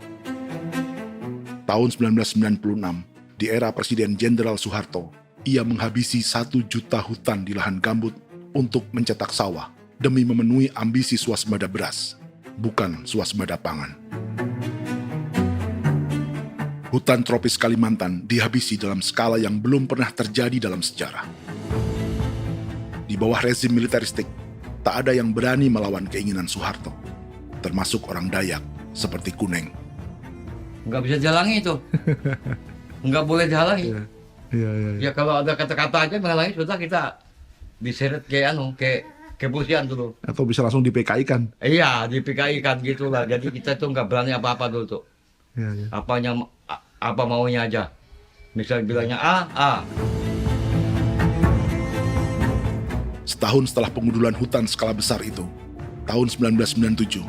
Tahun 1996, di era Presiden Jenderal Soeharto, ia menghabisi 1 juta hutan di lahan gambut untuk mencetak sawah demi memenuhi ambisi swasembada beras, bukan swasembada pangan. Hutan tropis Kalimantan dihabisi dalam skala yang belum pernah terjadi dalam sejarah. Di bawah rezim militeristik, tak ada yang berani melawan keinginan Soeharto, termasuk orang Dayak seperti Kuneng. Nggak bisa dihalangi itu. Nggak boleh dihalangi. Ya kalau ada kata-kata aja menghalangi, sudah kita diseret ke kepolisian dulu. Atau bisa langsung di PKI-kan. Iya, di PKI-kan gitulah. Jadi kita tuh nggak berani apa-apa dulu tuh. Ya. Apa maunya aja. Misal bilangnya A. Setahun setelah pengundulan hutan skala besar itu, tahun 1997,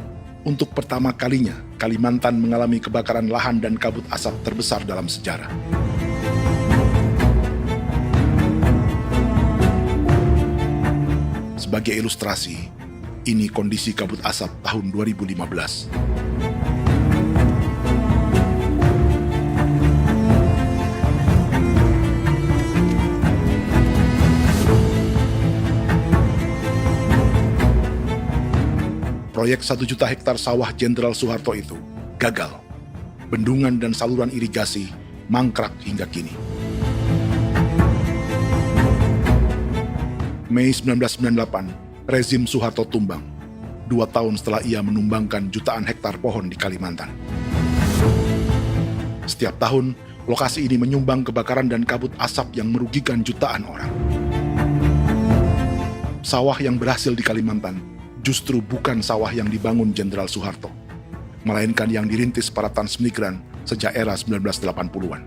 untuk pertama kalinya Kalimantan mengalami kebakaran lahan dan kabut asap terbesar dalam sejarah. Sebagai ilustrasi, ini kondisi kabut asap tahun 2015. Proyek 1 juta hektar sawah Jenderal Soeharto itu gagal. Bendungan dan saluran irigasi mangkrak hingga kini. Mei 1998, rezim Soeharto tumbang, 2 tahun setelah ia menumbangkan jutaan hektar pohon di Kalimantan. Setiap tahun, Lokasi ini menyumbang kebakaran dan kabut asap yang merugikan jutaan orang. Sawah yang berhasil di Kalimantan justru bukan sawah yang dibangun Jenderal Soeharto, melainkan yang dirintis para transmigran sejak era 1980-an.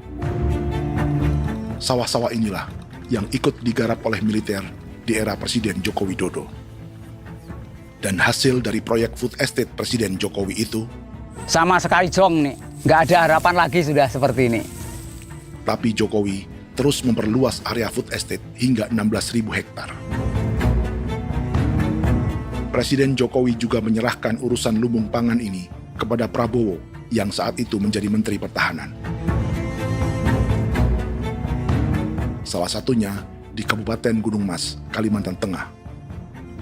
Sawah-sawah inilah yang ikut digarap oleh militer di era Presiden Joko Widodo. Dan hasil dari proyek food estate Presiden Jokowi itu sama sekali jong nih, nggak ada harapan lagi sudah seperti ini. Tapi Jokowi terus memperluas area food estate hingga 16.000 hektar. Presiden Jokowi juga menyerahkan urusan lumbung pangan ini kepada Prabowo yang saat itu menjadi Menteri Pertahanan. Salah satunya di Kabupaten Gunung Mas, Kalimantan Tengah,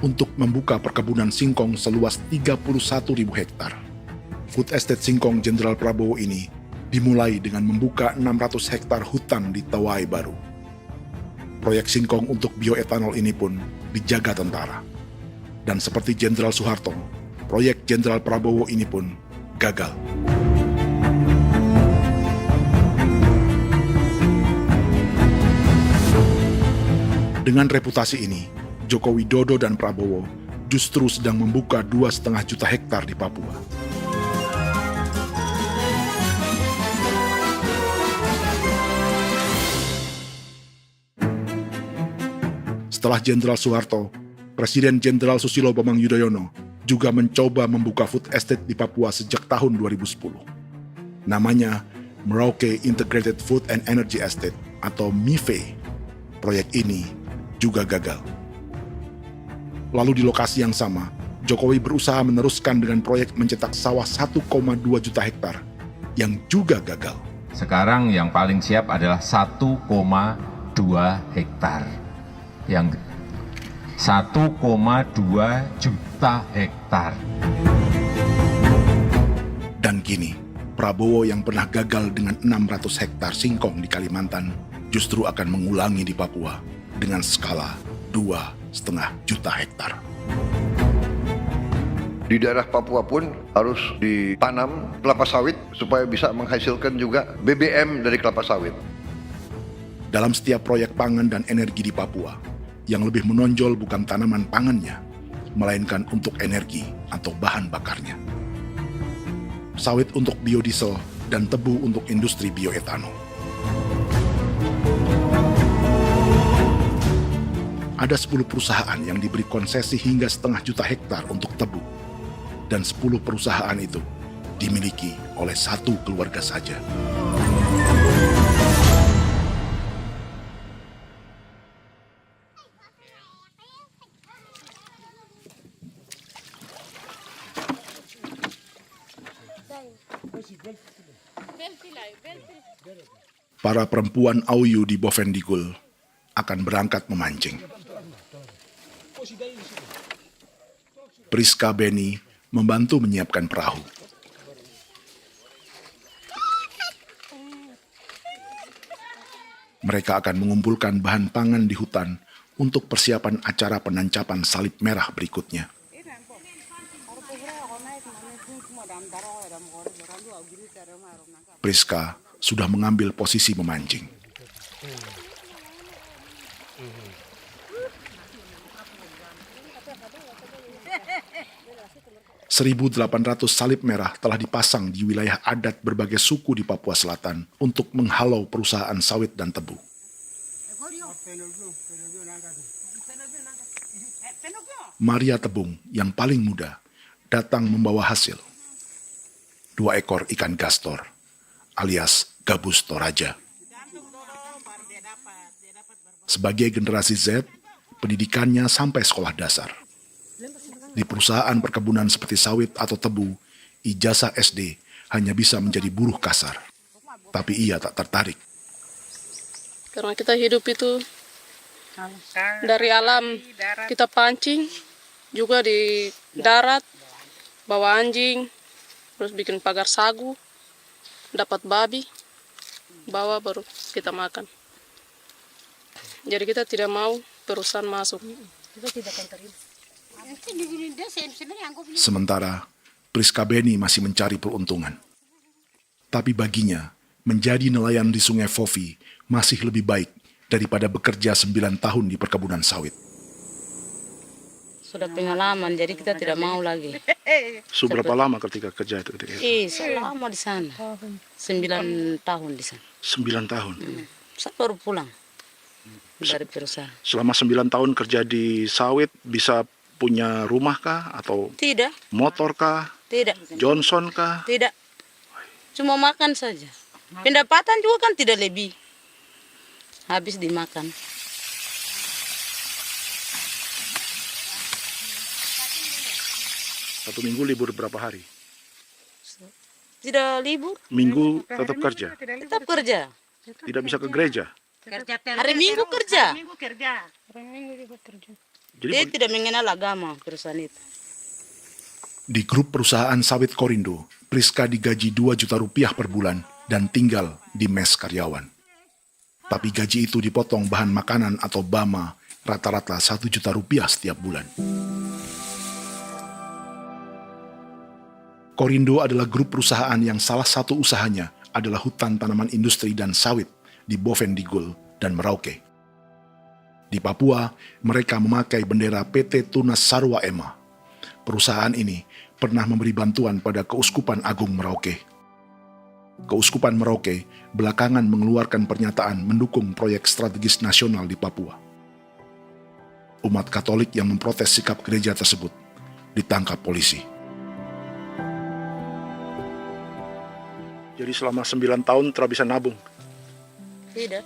untuk membuka perkebunan singkong seluas 31.000 hektar. Food Estate Singkong Jenderal Prabowo ini dimulai dengan membuka 600 hektar hutan di Tawai Baru. Proyek singkong untuk bioetanol ini pun dijaga tentara. Dan seperti Jenderal Soeharto, proyek Jenderal Prabowo ini pun gagal. Dengan reputasi ini, Joko Widodo dan Prabowo justru sedang membuka 2,5 juta hektar di Papua. Setelah Jenderal Soeharto, Presiden Jenderal Susilo Bambang Yudhoyono juga mencoba membuka food estate di Papua sejak tahun 2010. Namanya Merauke Integrated Food and Energy Estate atau MIFE. Proyek ini juga gagal. Lalu di lokasi yang sama, Jokowi berusaha meneruskan dengan proyek mencetak sawah 1,2 juta hektar yang juga gagal. Sekarang yang paling siap adalah 1,2 hektar. Yang 1,2 juta hektar. Dan kini, Prabowo yang pernah gagal dengan 600 hektar singkong di Kalimantan justru akan mengulangi di Papua dengan skala 2,5 juta hektar. Di daerah Papua pun harus ditanam kelapa sawit supaya bisa menghasilkan juga BBM dari kelapa sawit. Dalam setiap proyek pangan dan energi di Papua, yang lebih menonjol bukan tanaman pangannya, melainkan untuk energi atau bahan bakarnya. Sawit untuk biodiesel dan tebu untuk industri bioetanol. Ada 10 perusahaan yang diberi konsesi hingga 0,5 juta hektar untuk tebu. Dan 10 perusahaan itu dimiliki oleh satu keluarga saja. Para perempuan Auyu di Bovendigul akan berangkat memancing. Priska Beni membantu menyiapkan perahu. Mereka akan mengumpulkan bahan pangan di hutan untuk persiapan acara penancapan salib merah berikutnya. Priska sudah mengambil posisi memancing. .800 salib merah telah dipasang di wilayah adat berbagai suku di Papua Selatan untuk menghalau perusahaan sawit dan tebu. Maria Tebung yang paling muda datang membawa hasil. 2 ekor ikan gastor alias gabus toraja. Sebagai generasi Z, pendidikannya sampai sekolah dasar. Di perusahaan perkebunan seperti sawit atau tebu, ijazah SD hanya bisa menjadi buruh kasar. Tapi ia tak tertarik. Karena kita hidup itu dari alam, kita pancing, juga di darat, bawa anjing, terus bikin pagar sagu, dapat babi, bawa baru kita makan. Jadi kita tidak mau perusahaan masuk. Sementara Priska Beni masih mencari peruntungan. Tapi baginya, menjadi nelayan di Sungai Fofi masih lebih baik daripada bekerja 9 tahun di perkebunan sawit. Sudah pengalaman, jadi kita tidak mau lagi. Seberapa lama ketika kerja itu? Selama di sana. 9 tahun di sana. 9 tahun? Saya baru pulang dari perusahaan. Selama 9 tahun kerja di sawit, bisa punya rumah kah? Atau Tidak. motor kah? Tidak. Johnson kah? Tidak. Cuma makan saja. Pendapatan juga kan tidak lebih. Habis dimakan. Satu minggu libur berapa hari? Tidak libur. Minggu tetap kerja? Tetap kerja. Tidak bisa ke gereja? Hari Minggu kerja. Hari Minggu juga kerja. Dia tidak mengenal agama perusahaan itu. Di grup perusahaan sawit Korindo, Priska digaji 2 juta rupiah per bulan dan tinggal di mes karyawan. Tapi gaji itu dipotong bahan makanan atau BAMA rata-rata 1 juta rupiah setiap bulan. Korindo adalah grup perusahaan yang salah satu usahanya adalah hutan tanaman industri dan sawit di Bovendigul dan Merauke. Di Papua, mereka memakai bendera PT Tunas Sarwa Ema. Perusahaan ini pernah memberi bantuan pada Keuskupan Agung Merauke. Keuskupan Merauke belakangan mengeluarkan pernyataan mendukung proyek strategis nasional di Papua. Umat Katolik yang memprotes sikap gereja tersebut ditangkap polisi. Jadi selama 9 tahun tidak bisa nabung? Tidak.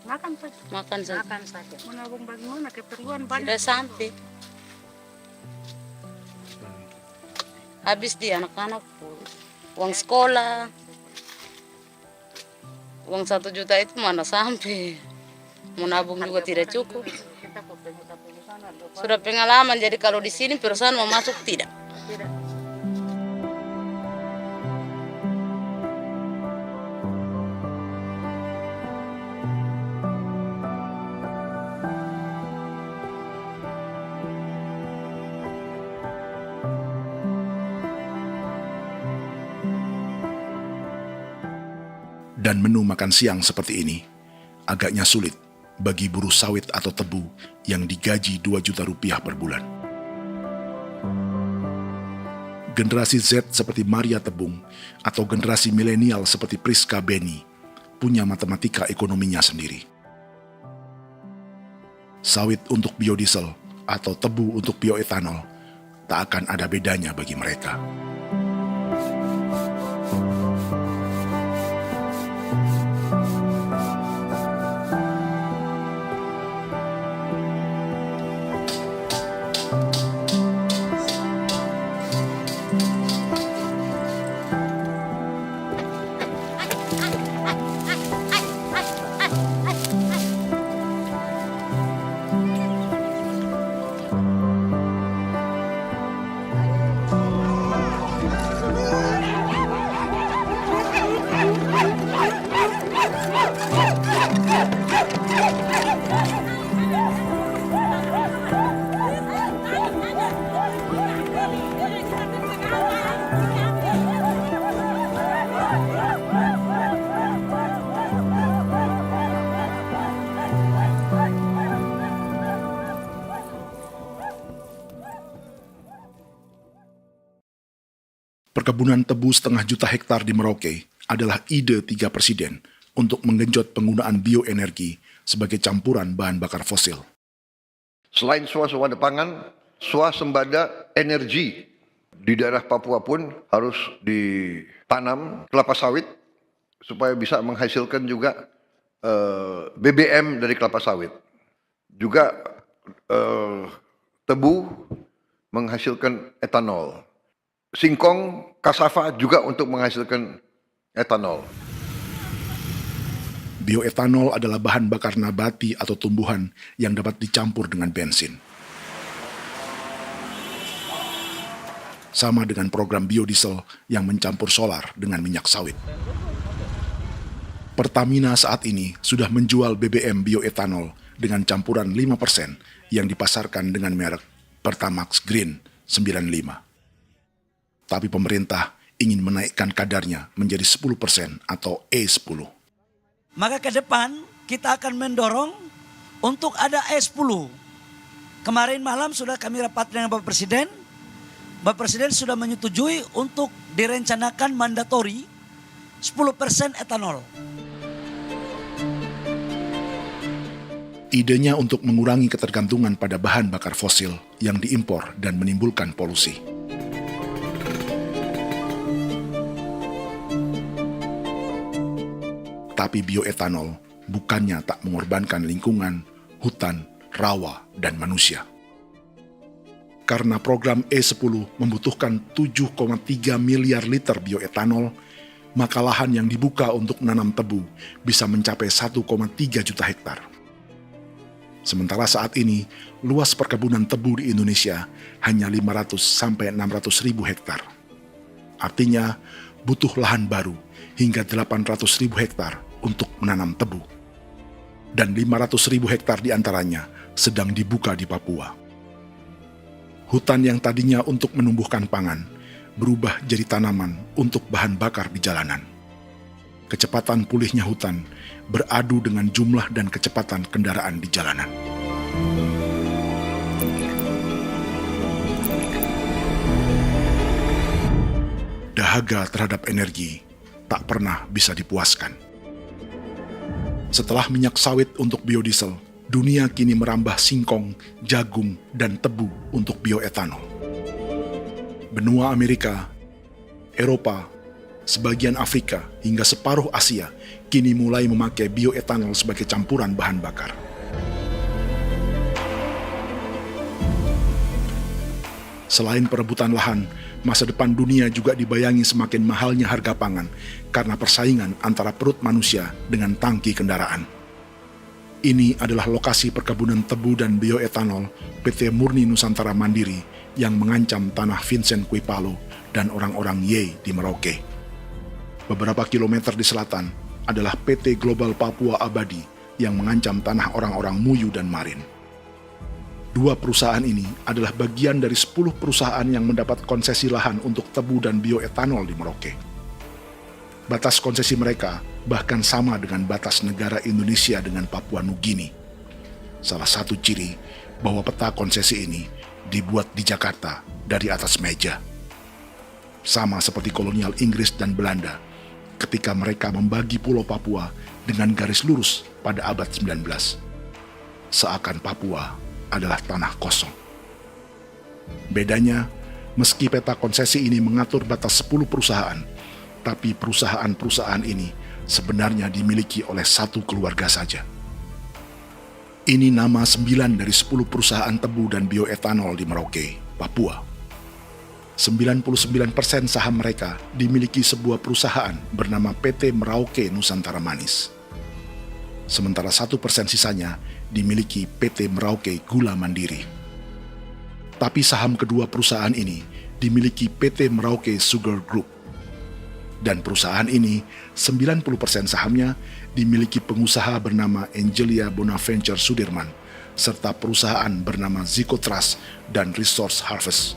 Makan saja. Makan saja. Makan saja. Menabung bagaimana? Keperluan banyak. Sudah sampai. Habis di anak-anak uang sekolah. Uang 1 juta itu mana sampai. Mau nabung juga tidak cukup. Sudah pengalaman, jadi kalau di sini perusahaan mau masuk tidak. Dan menu makan siang seperti ini agaknya sulit bagi buruh sawit atau tebu yang digaji 2 juta rupiah per bulan. Generasi Z seperti Maria Tebung atau generasi milenial seperti Priska Beni punya matematika ekonominya sendiri. Sawit untuk biodiesel atau tebu untuk bioetanol tak akan ada bedanya bagi mereka. Perkebunan tebu 1,5 juta hektar di Merauke adalah ide 3 presiden untuk menggenjot penggunaan bioenergi sebagai campuran bahan bakar fosil. Selain swasembada pangan, swasembada energi di daerah Papua pun harus ditanam kelapa sawit supaya bisa menghasilkan juga BBM dari kelapa sawit. Juga tebu menghasilkan etanol. Singkong, kasava juga untuk menghasilkan etanol. Bioetanol adalah bahan bakar nabati atau tumbuhan yang dapat dicampur dengan bensin. Sama dengan program biodiesel yang mencampur solar dengan minyak sawit. Pertamina saat ini sudah menjual BBM bioetanol dengan campuran 5% yang dipasarkan dengan merek Pertamax Green 95. Tapi pemerintah ingin menaikkan kadarnya menjadi 10% atau E10. Maka ke depan kita akan mendorong untuk ada E10. Kemarin malam sudah kami rapat dengan Bapak Presiden. Bapak Presiden sudah menyetujui untuk direncanakan mandatori 10% etanol. Idenya untuk mengurangi ketergantungan pada bahan bakar fosil yang diimpor dan menimbulkan polusi. Tapi bioetanol bukannya tak mengorbankan lingkungan, hutan, rawa, dan manusia. Karena program E10 membutuhkan 7,3 miliar liter bioetanol, maka lahan yang dibuka untuk menanam tebu bisa mencapai 1,3 juta hektar. Sementara saat ini, luas perkebunan tebu di Indonesia hanya 500 sampai 600 ribu hektar. Artinya, butuh lahan baru hingga 800 ribu hektar untuk menanam tebu. Dan 500 ribu hektar diantaranya sedang dibuka di Papua. Hutan yang tadinya untuk menumbuhkan pangan, berubah jadi tanaman untuk bahan bakar di jalanan. Kecepatan pulihnya hutan beradu dengan jumlah dan kecepatan kendaraan di jalanan. Dahaga terhadap energi tak pernah bisa dipuaskan. Setelah minyak sawit untuk biodiesel, dunia kini merambah singkong, jagung, dan tebu untuk bioetanol. Benua Amerika, Eropa, sebagian Afrika, hingga separuh Asia kini mulai memakai bioetanol sebagai campuran bahan bakar. Selain perebutan lahan, masa depan dunia juga dibayangi semakin mahalnya harga pangan karena persaingan antara perut manusia dengan tangki kendaraan. Ini adalah lokasi perkebunan tebu dan bioetanol PT Murni Nusantara Mandiri yang mengancam tanah Vincent Quipalo dan orang-orang Ye di Merauke. Beberapa kilometer di selatan adalah PT Global Papua Abadi yang mengancam tanah orang-orang Muyu dan Marin. Dua perusahaan ini adalah bagian dari 10 perusahaan yang mendapat konsesi lahan untuk tebu dan bioetanol di Merauke. Batas konsesi mereka bahkan sama dengan batas negara Indonesia dengan Papua Nugini. Salah satu ciri bahwa peta konsesi ini dibuat di Jakarta dari atas meja. Sama seperti kolonial Inggris dan Belanda ketika mereka membagi Pulau Papua dengan garis lurus pada abad 19. Seakan Papua adalah tanah kosong. Bedanya, meski peta konsesi ini mengatur batas 10 perusahaan, tapi perusahaan-perusahaan ini sebenarnya dimiliki oleh satu keluarga saja. Ini nama 9 dari 10 perusahaan tebu dan bioetanol di Merauke, Papua. 99% saham mereka dimiliki sebuah perusahaan bernama PT Merauke Nusantara Manis. Sementara 1% sisanya dimiliki PT Merauke Gula Mandiri. Tapi saham kedua perusahaan ini dimiliki PT Merauke Sugar Group. Dan perusahaan ini, 90% sahamnya dimiliki pengusaha bernama Angelia Bonaventure Sudirman, serta perusahaan bernama Zico Trust dan Resource Harvest.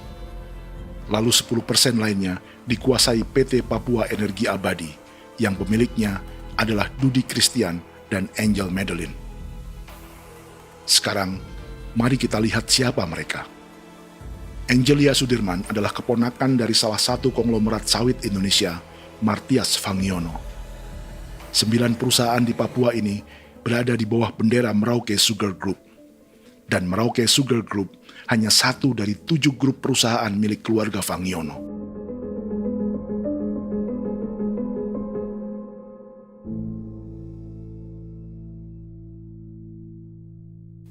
Lalu 10% lainnya dikuasai PT Papua Energi Abadi, yang pemiliknya adalah Dudi Christian dan Angel Madeline. Sekarang, mari kita lihat siapa mereka. Angelia Sudirman adalah keponakan dari salah satu konglomerat sawit Indonesia, Martias Fangiono. 9 perusahaan di Papua ini berada di bawah bendera Merauke Sugar Group. Dan Merauke Sugar Group hanya satu dari 7 grup perusahaan milik keluarga Fangiono.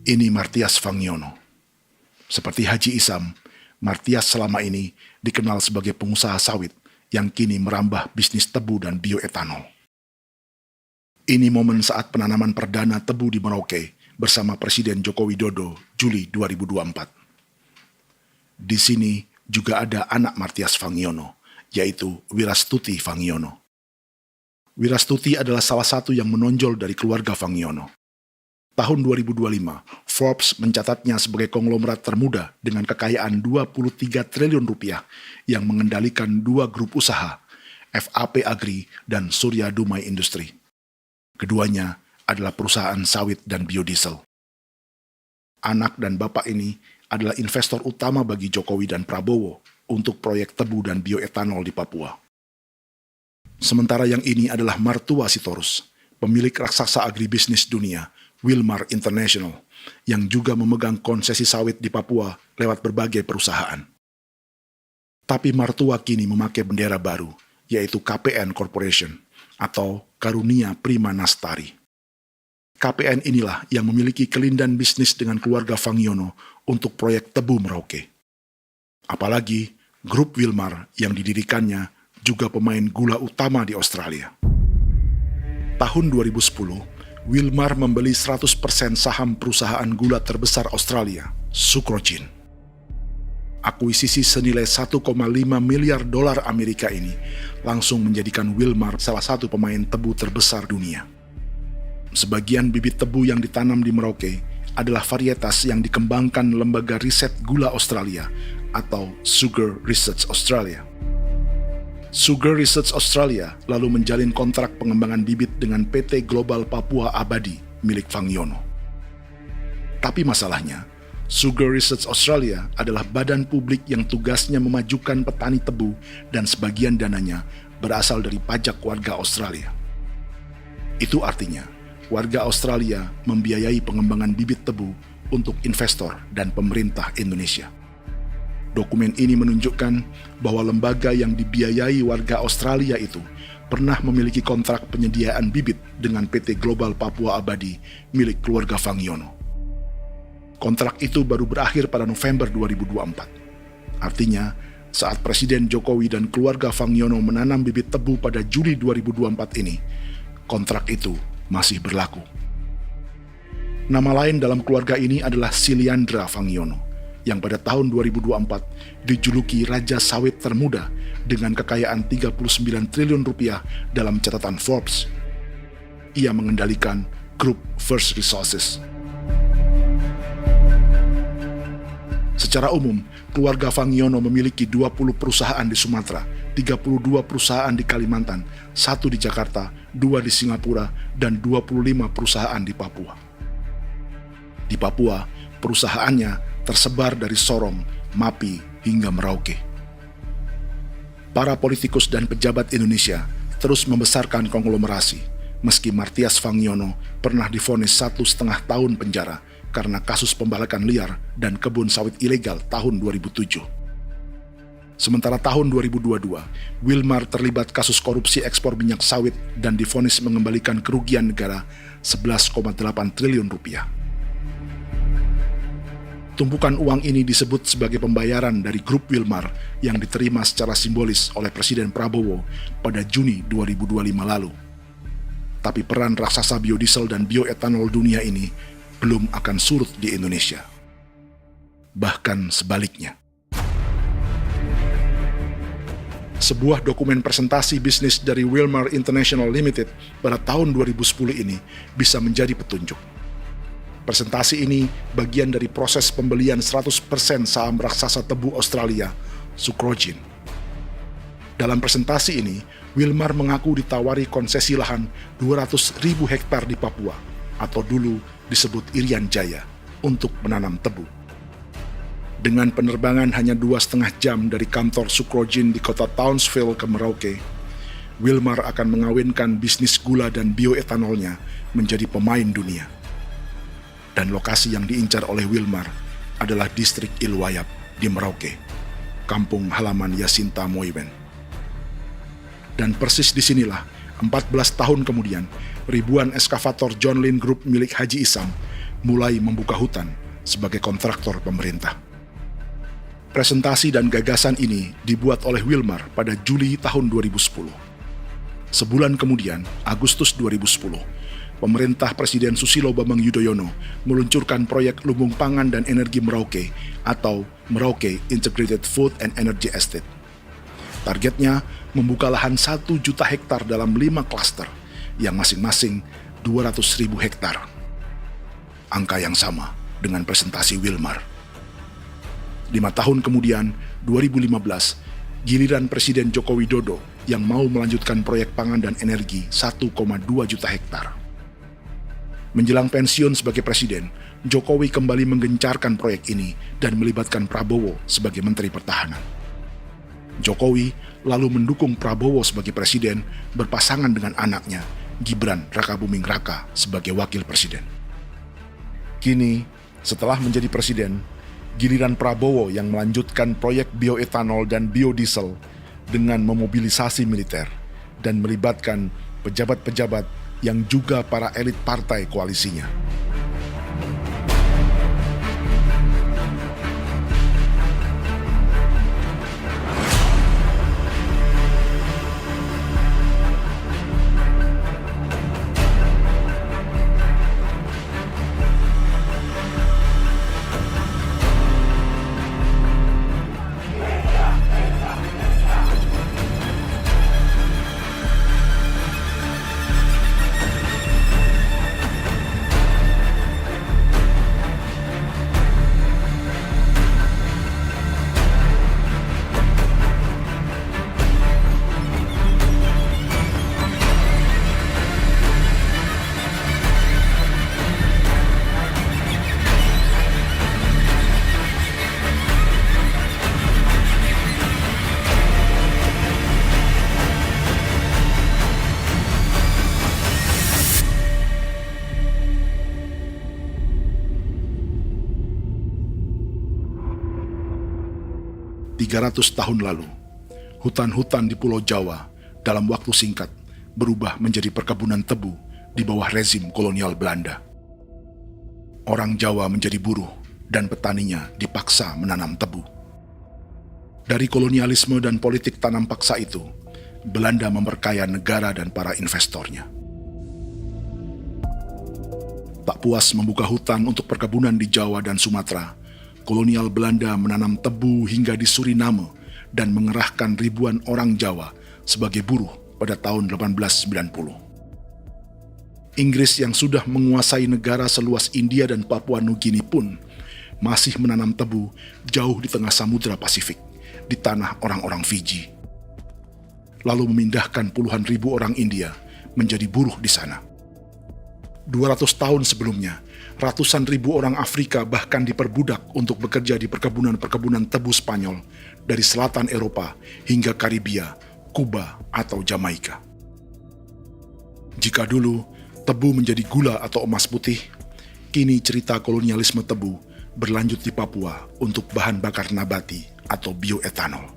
Ini Martias Fangiono. Seperti Haji Isam, Martias selama ini dikenal sebagai pengusaha sawit yang kini merambah bisnis tebu dan bioetanol. Ini momen saat penanaman perdana tebu di Merauke bersama Presiden Joko Widodo Juli 2024. Di sini juga ada anak Martias Fangiono, yaitu Wirastuti Fangiono. Wirastuti adalah salah satu yang menonjol dari keluarga Fangiono. Tahun 2025, Forbes mencatatnya sebagai konglomerat termuda dengan kekayaan 23 triliun rupiah yang mengendalikan 2 grup usaha FAP Agri, dan Surya Dumai Industri. Keduanya adalah perusahaan sawit dan biodiesel. Anak dan bapak ini adalah investor utama bagi Jokowi dan Prabowo untuk proyek tebu dan bioetanol di Papua. Sementara yang ini adalah mertua Sitorus, pemilik raksasa agribisnis dunia, Wilmar International, yang juga memegang konsesi sawit di Papua lewat berbagai perusahaan. Tapi mertua kini memakai bendera baru, yaitu KPN Corporation atau Karunia Prima Nastari. KPN inilah yang memiliki kelindan bisnis dengan keluarga Fangiono untuk proyek tebu Merauke. Apalagi grup Wilmar yang didirikannya juga pemain gula utama di Australia. Tahun 2010, Wilmar membeli 100% saham perusahaan gula terbesar Australia, Sucrogin. Akuisisi senilai 1,5 miliar dolar Amerika ini langsung menjadikan Wilmar salah satu pemain tebu terbesar dunia. Sebagian bibit tebu yang ditanam di Merauke adalah varietas yang dikembangkan Lembaga Riset Gula Australia atau Sugar Research Australia. Sugar Research Australia lalu menjalin kontrak pengembangan bibit dengan PT Global Papua Abadi milik Fangiono. Tapi masalahnya, Sugar Research Australia adalah badan publik yang tugasnya memajukan petani tebu dan sebagian dananya berasal dari pajak warga Australia. Itu artinya, warga Australia membiayai pengembangan bibit tebu untuk investor dan pemerintah Indonesia. Dokumen ini menunjukkan bahwa lembaga yang dibiayai warga Australia itu pernah memiliki kontrak penyediaan bibit dengan PT Global Papua Abadi milik keluarga Fangiono. Kontrak itu baru berakhir pada November 2024. Artinya, saat Presiden Jokowi dan keluarga Fangiono menanam bibit tebu pada Juli 2024 ini, kontrak itu masih berlaku. Nama lain dalam keluarga ini adalah Siliandra Fangiono, yang pada tahun 2024 dijuluki Raja Sawit Termuda dengan kekayaan 39 triliun rupiah dalam catatan Forbes. Ia mengendalikan grup First Resources. Secara umum, keluarga Fangiono memiliki 20 perusahaan di Sumatera, 32 perusahaan di Kalimantan, 1 di Jakarta, 2 di Singapura, dan 25 perusahaan di Papua. Di Papua, perusahaannya tersebar dari Sorong, Mapi, hingga Merauke. Para politikus dan pejabat Indonesia terus membesarkan konglomerasi, meski Martias Fangiono pernah divonis 1,5 tahun penjara karena kasus pembalakan liar dan kebun sawit ilegal tahun 2007. Sementara tahun 2022, Wilmar terlibat kasus korupsi ekspor minyak sawit dan divonis mengembalikan kerugian negara 11,8 triliun rupiah. Tumpukan uang ini disebut sebagai pembayaran dari grup Wilmar yang diterima secara simbolis oleh Presiden Prabowo pada Juni 2025 lalu. Tapi peran raksasa biodiesel dan bioetanol dunia ini belum akan surut di Indonesia. Bahkan sebaliknya. Sebuah dokumen presentasi bisnis dari Wilmar International Limited pada tahun 2010 ini bisa menjadi petunjuk. Presentasi ini bagian dari proses pembelian 100% saham raksasa tebu Australia, Sucrogin. Dalam presentasi ini, Wilmar mengaku ditawari konsesi lahan 200.000 hektar di Papua, atau dulu disebut Irian Jaya, untuk menanam tebu. Dengan penerbangan hanya 2,5 jam dari kantor Sucrogin di kota Townsville ke Merauke, Wilmar akan mengawinkan bisnis gula dan bioetanolnya menjadi pemain dunia. Dan lokasi yang diincar oleh Wilmar adalah distrik Ilwayap di Merauke, kampung halaman Yasinta Moiwen. Dan persis disinilah, 14 tahun kemudian, ribuan eskavator John Lynn Group milik Haji Isam mulai membuka hutan sebagai kontraktor pemerintah. Presentasi dan gagasan ini dibuat oleh Wilmar pada Juli tahun 2010. Sebulan kemudian, Agustus 2010, pemerintah Presiden Susilo Bambang Yudhoyono meluncurkan proyek Lumbung Pangan dan Energi Merauke atau Merauke Integrated Food and Energy Estate. Targetnya membuka lahan 1 juta hektar dalam 5 klaster yang masing-masing 200.000 hektar. Angka yang sama dengan presentasi Wilmar. 5 tahun kemudian, 2015, giliran Presiden Joko Widodo yang mau melanjutkan proyek pangan dan energi 1,2 juta hektar. Menjelang pensiun sebagai presiden, Jokowi kembali menggencarkan proyek ini dan melibatkan Prabowo sebagai Menteri Pertahanan. Jokowi lalu mendukung Prabowo sebagai presiden berpasangan dengan anaknya, Gibran Rakabuming Raka sebagai wakil presiden. Kini, setelah menjadi presiden, giliran Prabowo yang melanjutkan proyek bioetanol dan biodiesel dengan memobilisasi militer dan melibatkan pejabat-pejabat yang juga para elit partai koalisinya. Tahun lalu, hutan-hutan di Pulau Jawa dalam waktu singkat berubah menjadi perkebunan tebu di bawah rezim kolonial Belanda. Orang Jawa menjadi buruh dan petaninya dipaksa menanam tebu. Dari kolonialisme dan politik tanam paksa itu, Belanda memperkaya negara dan para investornya. Tak puas membuka hutan untuk perkebunan di Jawa dan Sumatera, kolonial Belanda menanam tebu hingga di Suriname dan mengerahkan ribuan orang Jawa sebagai buruh pada tahun 1890. Inggris yang sudah menguasai negara seluas India dan Papua Nugini pun masih menanam tebu jauh di tengah Samudra Pasifik, di tanah orang-orang Fiji. Lalu memindahkan puluhan ribu orang India menjadi buruh di sana. 200 tahun sebelumnya, ratusan ribu orang Afrika bahkan diperbudak untuk bekerja di perkebunan-perkebunan tebu Spanyol dari selatan Eropa hingga Karibia, Kuba, atau Jamaika. Jika dulu tebu menjadi gula atau emas putih, kini cerita kolonialisme tebu berlanjut di Papua untuk bahan bakar nabati atau bioetanol.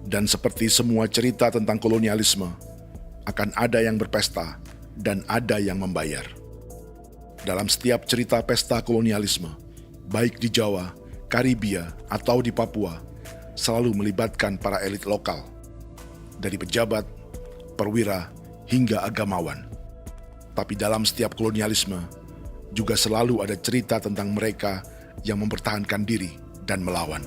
Dan seperti semua cerita tentang kolonialisme, akan ada yang berpesta dan ada yang membayar. Dalam setiap cerita pesta kolonialisme, baik di Jawa, Karibia, atau di Papua, selalu melibatkan para elit lokal, dari pejabat, perwira, hingga agamawan. Tapi dalam setiap kolonialisme, juga selalu ada cerita tentang mereka yang mempertahankan diri dan melawan.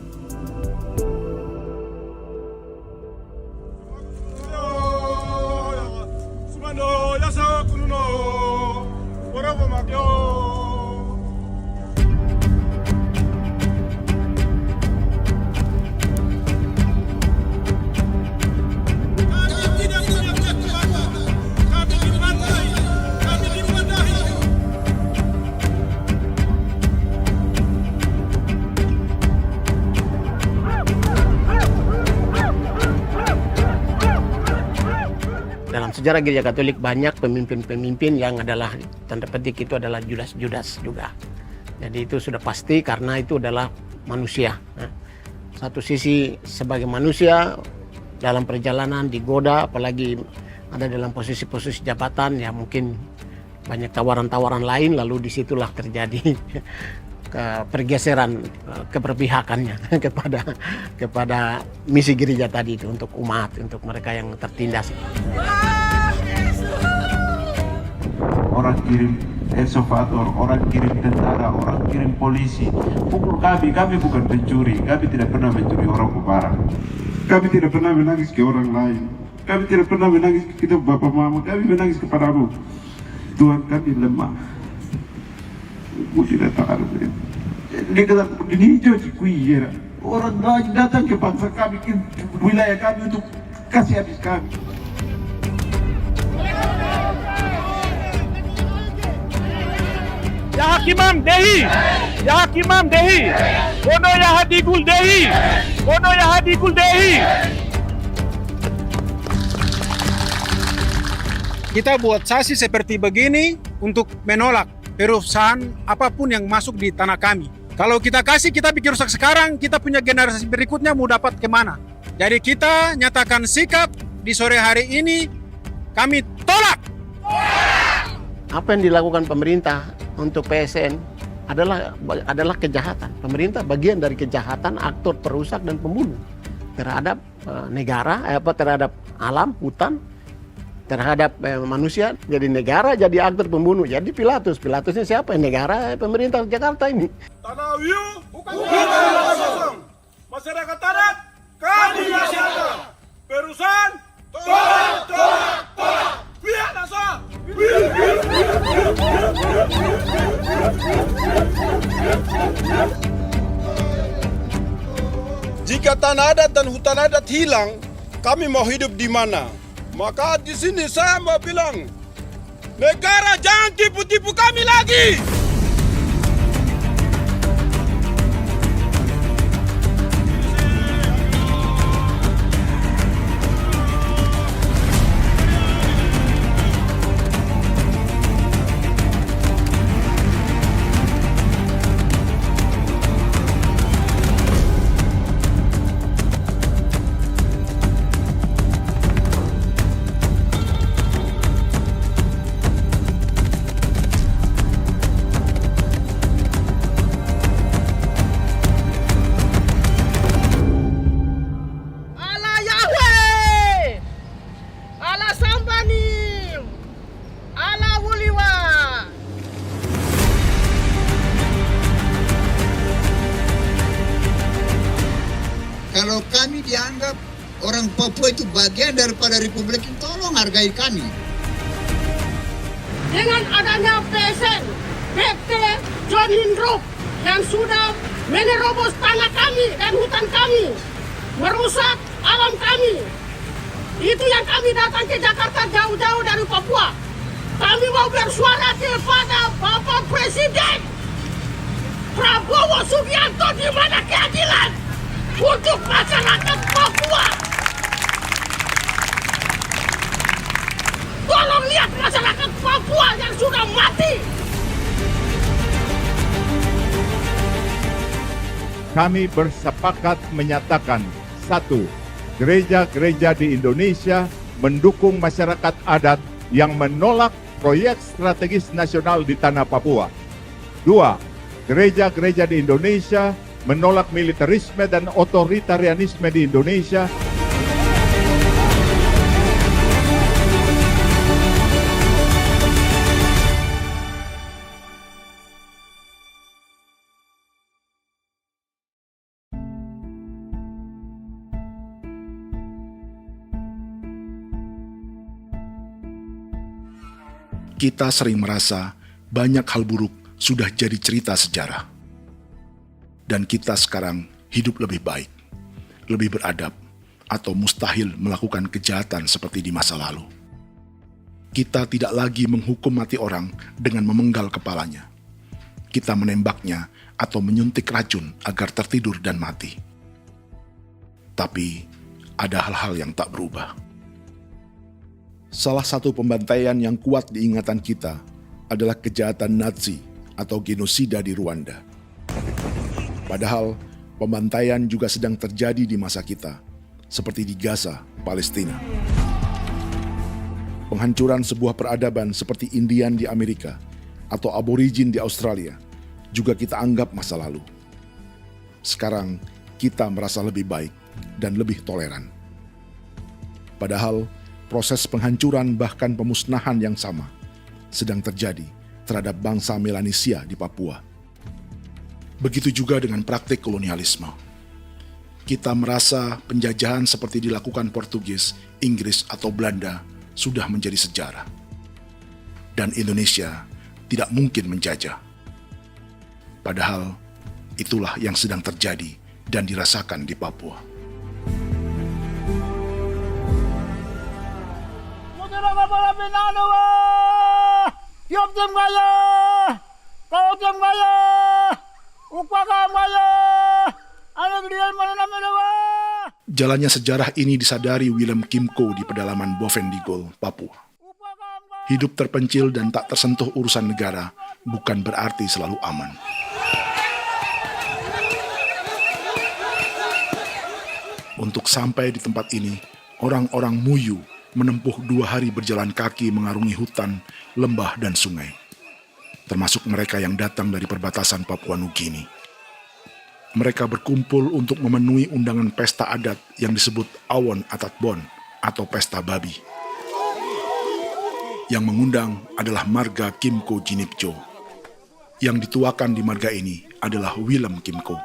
Dalam sejarah Gereja Katolik banyak pemimpin-pemimpin yang adalah tanda petik itu adalah Judas-Judas juga. Jadi itu sudah pasti karena itu adalah manusia. Satu sisi sebagai manusia dalam perjalanan digoda, apalagi ada dalam posisi-posisi jabatan ya mungkin banyak tawaran-tawaran lain, lalu disitulah terjadi pergeseran keberpihakannya kepada misi gereja tadi itu untuk umat, untuk mereka yang tertindas. Orang kirim ekskuvator, orang kirim tentara, orang kirim polisi. Pukul kami bukan pencuri, kami tidak pernah mencuri orang barang. Kami tidak pernah menangis ke orang lain. Kami tidak pernah menangis ke kita bapak mama, kami menangis kepadamu. Tuhan kami lemah. Aku tidak tahu. Dia kata, ini hijau cikuy. Orang lain datang ke bangsa kami, ke wilayah kami untuk kasih habis kami. Ya Hakimam Dehi, Ya Hakimam Dehi, Bono Ya Hadigul Dehi, Bono Ya Hadigul Dehi. Kita buat sasi seperti begini untuk menolak perusahaan apapun yang masuk di tanah kami. Kalau kita kasih, kita bikin rusak sekarang, kita punya generasi berikutnya mau dapat kemana. Jadi kita nyatakan sikap di sore hari ini, kami tolak. Apa yang dilakukan pemerintah untuk PSN adalah kejahatan. Pemerintah bagian dari kejahatan, aktor perusak dan pembunuh terhadap negara, terhadap alam, hutan, terhadap manusia. Jadi negara jadi aktor pembunuh. Jadi Pilatusnya siapa? Negara, pemerintah Jakarta ini. Tanah Wiu bukan kosong. Masyarakat adat kami masyarakat. Perusahaan tolak. Biar nasa. Jika tanah adat dan hutan adat hilang, kami mau hidup di mana? Maka di sini saya mau bilang, negara jangan tipu-tipu kami lagi. Kalau kami dianggap orang Papua itu bagian daripada Republik ini, tolong hargai kami. Dengan adanya PSN, PT John Hindrook yang sudah menerobos tanah kami dan hutan kami, merusak alam kami. Itu yang kami datang ke Jakarta jauh-jauh dari Papua. Kami mau bersuara kepada Bapak Presiden Prabowo Subianto, di mana keadilan untuk masyarakat Papua. Tolong lihat masyarakat Papua yang sudah mati. Kami bersepakat menyatakan, 1. Gereja-gereja di Indonesia mendukung masyarakat adat yang menolak proyek strategis nasional di tanah Papua. 2. Gereja-gereja di Indonesia menolak militerisme dan otoritarianisme di Indonesia. Kita sering merasa banyak hal buruk sudah jadi cerita sejarah. Dan kita sekarang hidup lebih baik, lebih beradab, atau mustahil melakukan kejahatan seperti di masa lalu. Kita tidak lagi menghukum mati orang dengan memenggal kepalanya. Kita menembaknya atau menyuntik racun agar tertidur dan mati. Tapi ada hal-hal yang tak berubah. Salah satu pembantaian yang kuat di ingatan kita adalah kejahatan Nazi atau genosida di Rwanda. Padahal pembantaian juga sedang terjadi di masa kita, seperti di Gaza, Palestina. Penghancuran sebuah peradaban seperti Indian di Amerika atau aborigin di Australia juga kita anggap masa lalu. Sekarang kita merasa lebih baik dan lebih toleran. Padahal proses penghancuran bahkan pemusnahan yang sama sedang terjadi terhadap bangsa Melanesia di Papua. Begitu juga dengan praktik kolonialisme. Kita merasa penjajahan seperti dilakukan Portugis, Inggris, atau Belanda sudah menjadi sejarah. Dan Indonesia tidak mungkin menjajah. Padahal itulah yang sedang terjadi dan dirasakan di Papua. Jalannya sejarah ini disadari Willem Kimco di pedalaman Bovendigol, Papua. Hidup terpencil dan tak tersentuh urusan negara bukan berarti selalu aman. Untuk sampai di tempat ini, orang-orang Muyu menempuh 2 hari berjalan kaki mengarungi hutan, lembah, dan sungai. Termasuk mereka yang datang dari perbatasan Papua Nugini. Mereka berkumpul untuk memenuhi undangan pesta adat yang disebut Awon Atatbon atau Pesta Babi. Yang mengundang adalah marga Kimco Jinipjo. Yang dituakan di marga ini adalah Willem Kimco.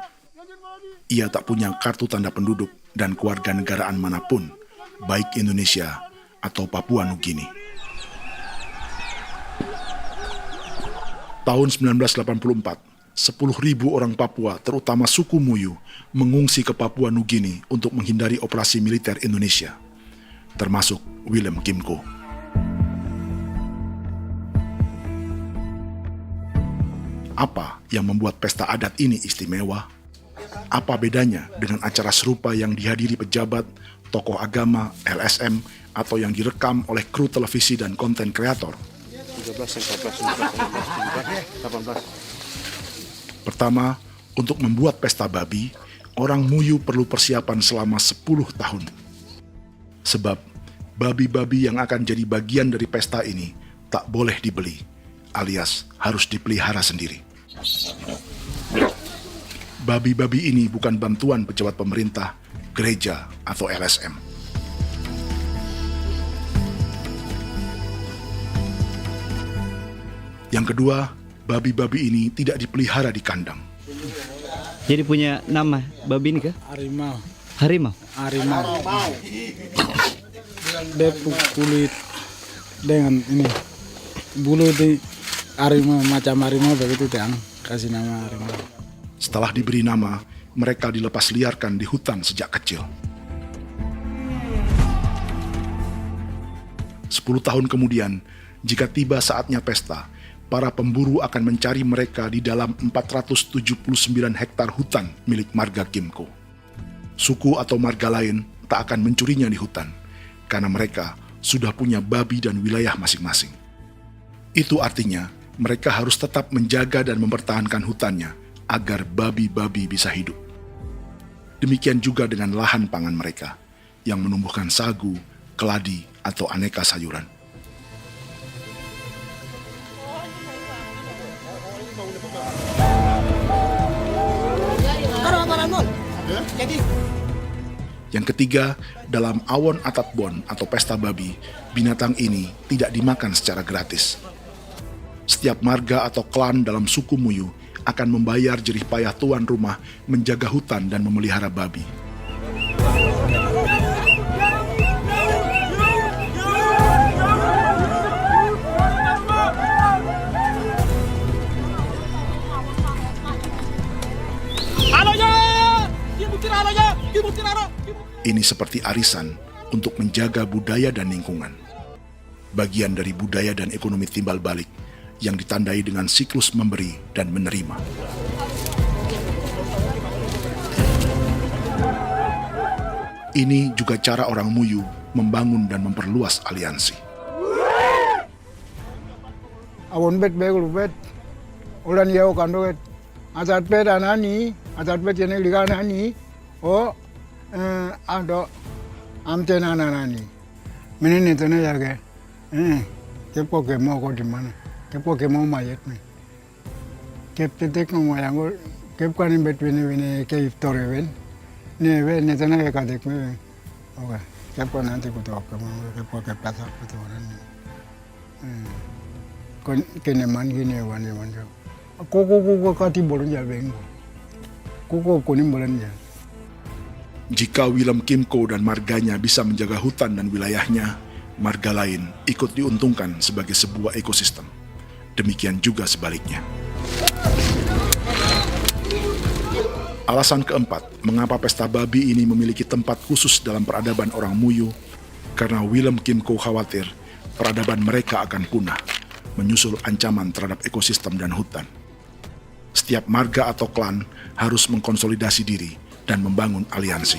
Ia tak punya kartu tanda penduduk dan kewarganegaraan manapun, baik Indonesia atau Papua Nugini. Tahun 1984, 10.000 orang Papua, terutama suku Muyu, mengungsi ke Papua Nugini untuk menghindari operasi militer Indonesia, termasuk Willem Kimco. Apa yang membuat pesta adat ini istimewa? Apa bedanya dengan acara serupa yang dihadiri pejabat, tokoh agama, LSM, atau yang direkam oleh kru televisi dan konten kreator? 13, 14, 15, 18. Pertama, untuk membuat pesta babi, orang Muyu perlu persiapan selama 10 tahun. Sebab, babi-babi yang akan jadi bagian dari pesta ini tak boleh dibeli, alias harus dipelihara sendiri. Babi-babi ini bukan bantuan pejabat pemerintah, gereja, atau LSM. Yang kedua, babi-babi ini tidak dipelihara di kandang. Jadi punya nama babi ini kah? Harimau. Harimau? Harimau. Dia kulit dengan ini bulu di harimau, macam harimau begitu yang kasih nama harimau. Setelah diberi nama, mereka dilepas liarkan di hutan sejak kecil. 10 tahun kemudian, jika tiba saatnya pesta, para pemburu akan mencari mereka di dalam 479 hektar hutan milik marga Kimco. Suku atau marga lain tak akan mencurinya di hutan, karena mereka sudah punya babi dan wilayah masing-masing. Itu artinya, mereka harus tetap menjaga dan mempertahankan hutannya, agar babi-babi bisa hidup. Demikian juga dengan lahan pangan mereka, yang menumbuhkan sagu, keladi, atau aneka sayuran. Yang ketiga, dalam Awon Atatbon atau pesta babi, binatang ini tidak dimakan secara gratis. Setiap marga atau klan dalam suku Muyu akan membayar jerih payah tuan rumah menjaga hutan dan memelihara babi. Ini seperti arisan untuk menjaga budaya dan lingkungan. Bagian dari budaya dan ekonomi timbal balik yang ditandai dengan siklus memberi dan menerima. Ini juga cara orang Muyu membangun dan memperluas aliansi. Awon bet begul bet, ulan yau kando bet, asat bet anani, asat bet yang liga anani, oh, ado amten anani, menini tu na jaga, kepo kemo kau di mana? Kepo kemo mayat ni. Kep tetek no mayango, kep kan in between ni ke iftore ven. Ni ven ni tanah ya kadek me. Oke, kep kan nanti kutu kemo, kepo kep plaza kutu orang. Kon kene man gini wan jo. Koko kati bolon ja bengo. Koko kuning bolon ja. Jika Willem Kimco dan marganya bisa menjaga hutan dan wilayahnya, marga lain ikut diuntungkan sebagai sebuah ekosistem. Demikian juga sebaliknya. Alasan keempat, mengapa pesta babi ini memiliki tempat khusus dalam peradaban orang Muyu, karena Willem Kimco khawatir peradaban mereka akan punah, menyusul ancaman terhadap ekosistem dan hutan. Setiap marga atau klan harus mengkonsolidasi diri dan membangun aliansi.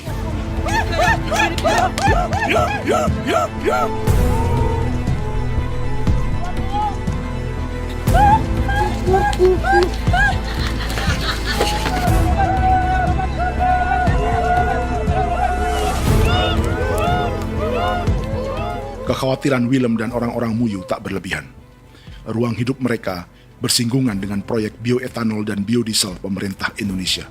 Kekhawatiran Willem dan orang-orang Muyu tak berlebihan. Ruang hidup mereka bersinggungan dengan proyek bioetanol dan biodiesel pemerintah Indonesia.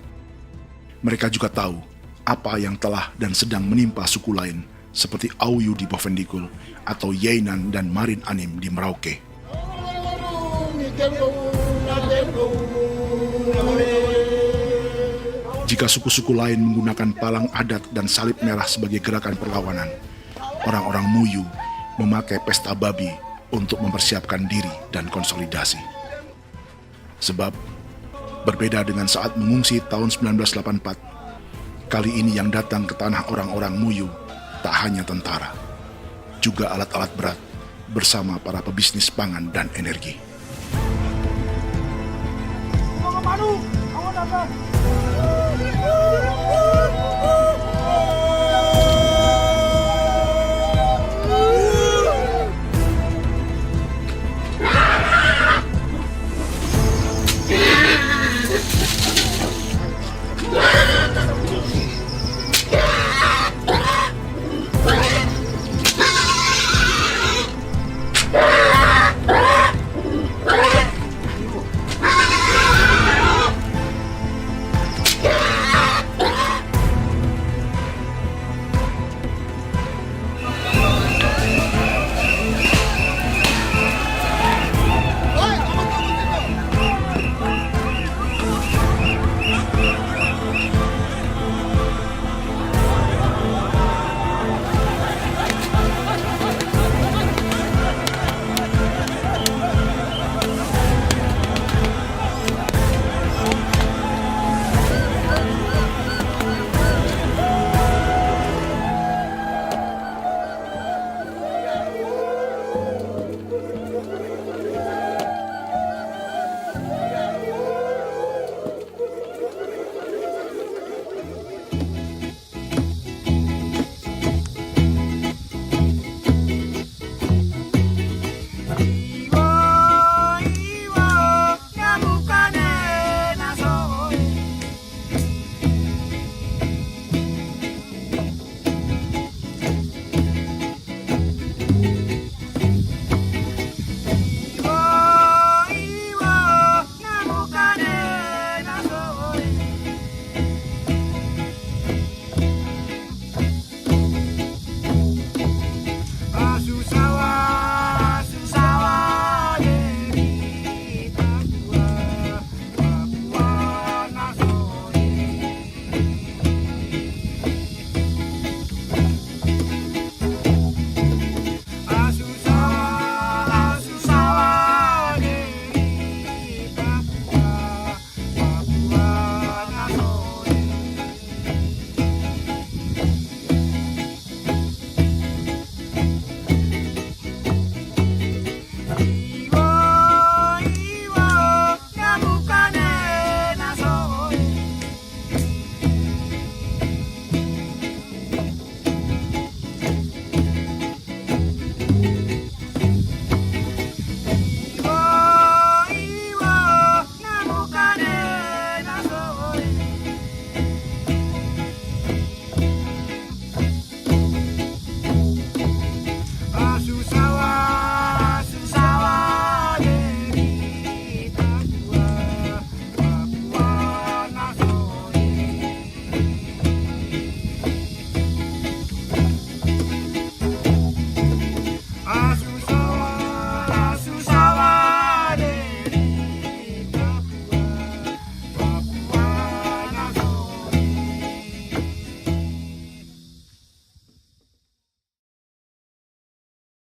Mereka juga tahu apa yang telah dan sedang menimpa suku lain seperti Auyu di Bovendikul atau Yainan dan Marin Anim di Merauke. Jika suku-suku lain menggunakan palang adat dan salib merah sebagai gerakan perlawanan, orang-orang Muyu memakai pesta babi untuk mempersiapkan diri dan konsolidasi. Sebab, berbeda dengan saat mengungsi tahun 1984, kali ini yang datang ke tanah orang-orang Muyu tak hanya tentara, juga alat-alat berat bersama para pebisnis pangan dan energi. Awan